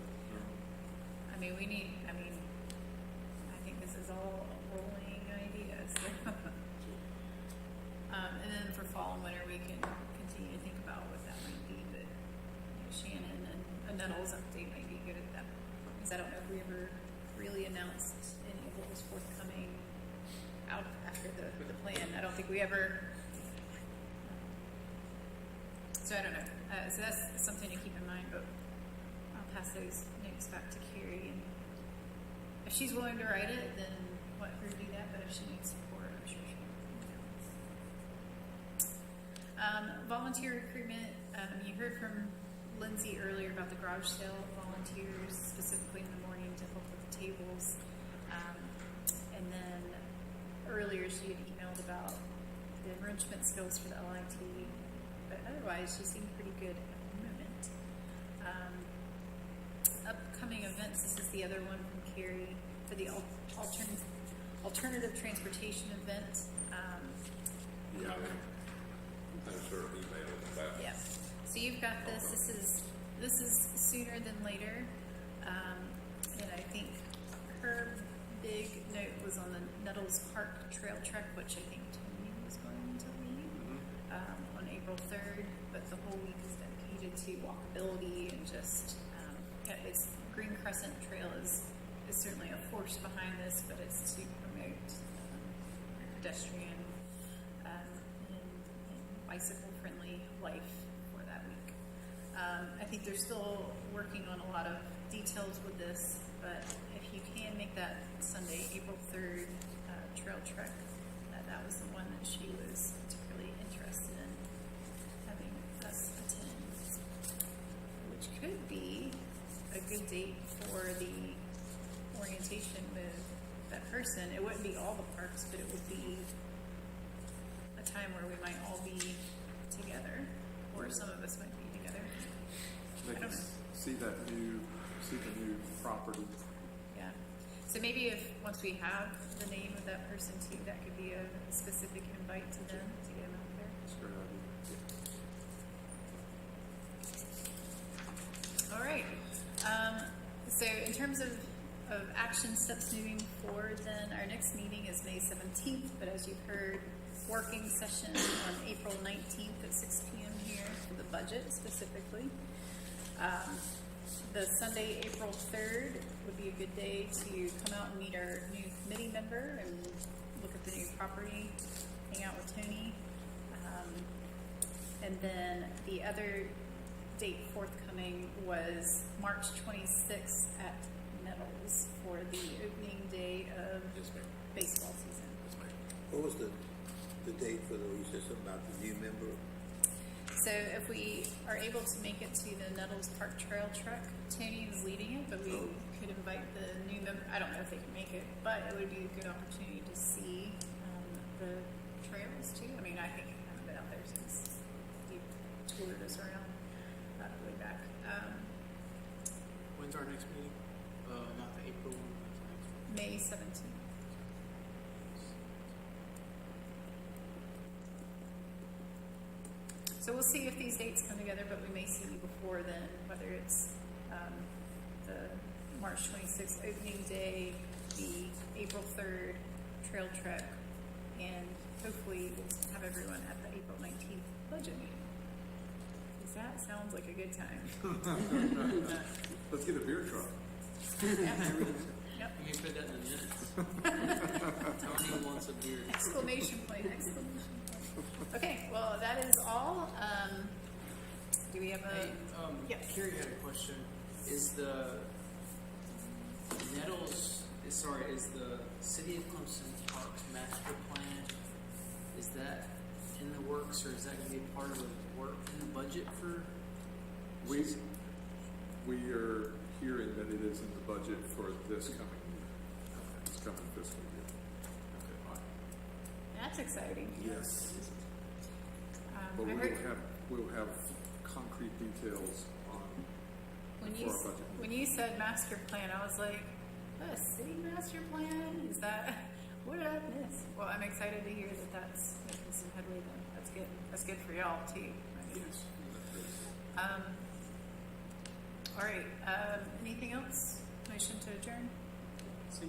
I mean, I think this is all rolling ideas. And then for fall and winter, we can continue to think about what that might be, but Shannon and a Nettles update might be good at that. Because I don't know if we ever really announced any of what was forthcoming out after the plan. I don't think we ever. So I don't know. So that's something to keep in mind, but I'll pass those notes back to Carrie. And if she's willing to write it, then let her do that. But if she needs support, I'm sure she will. Volunteer recruitment. You heard from Lindsay earlier about the garage sale volunteers, specifically in the morning to help with the tables. And then earlier she had emailed about the enrichment skills for the LIT. But otherwise, she seemed pretty good at the moment. Upcoming events, this is the other one from Carrie for the alternative transportation event. Yeah, thanks for emailing about. Yeah. So you've got this. This is sooner than later, and I think her big note was on the Nettles Park Trail Trek, which I think Tony was going to lead on April 3rd. But the whole week is dedicated to walkability and just it's Green Crescent Trail is certainly a force behind this, but it's to promote pedestrian and bicycle-friendly life for that week. I think they're still working on a lot of details with this, but if you can make that Sunday, April 3rd trail trek, that was the one that she was particularly interested in having us attend, which could be a good date for the orientation with that person. It wouldn't be all the parks, but it would be a time where we might all be together, or some of us might be together. They I don't can know. see the new property. Yeah. So maybe if once we have the name of that person too, that could be a specific invite to them to get them out there. That's a great idea. All right. So in terms of action steps moving forward, then our next meeting is May 17th, but as you've heard, working session on April 19th at 6 p.m. here for the budget specifically. The Sunday, April 3rd would be a good day to come out and meet our new committee member and look at the new property, hang out with Tony. And then the other date forthcoming was March 26th at Nettles for the opening day of Yes, ma'am. baseball season. Yes, ma'am. What was the date for the, you said something about the new member? So if we are able to make it to the Nettles Park Trail Trek, Tony is leading it, but we could invite the new member. I don't know if they can make it, but it would be a good opportunity to see the trails too. I mean, I think I haven't been out there since you toured us around way back. When's our next meeting? Not the April one, that's the next one. May 17th. So we'll see if these dates come together, but we may see you before then, whether it's the March 26th opening day, the April 3rd trail trek, and hopefully we'll have everyone at the April 19th budget meeting. Because that sounds like a good time. Let's get a beer truck. Yep. You can put that in the minutes. Tony wants a beer. Exclamation point, exclamation point. Okay, well, that is all. Do we have a? Yes. Carrie had a question. Is the Nettles, is the City of Clemson Parks Master Plan, is that in the works, or is that going to be a part of the work in the budget for? We are hearing that it is in the budget for this coming year, this coming fiscal year. Okay. That's exciting. Yes. But I heard we'll have concrete details on for our budget. when you said master plan, I was like, a city master plan? Is that what did I miss? Well, I'm excited to hear that that's making some headway. Then that's good. That's good for y'all too. I mean, Yes. All right. Anything else? Motion to adjourn. See.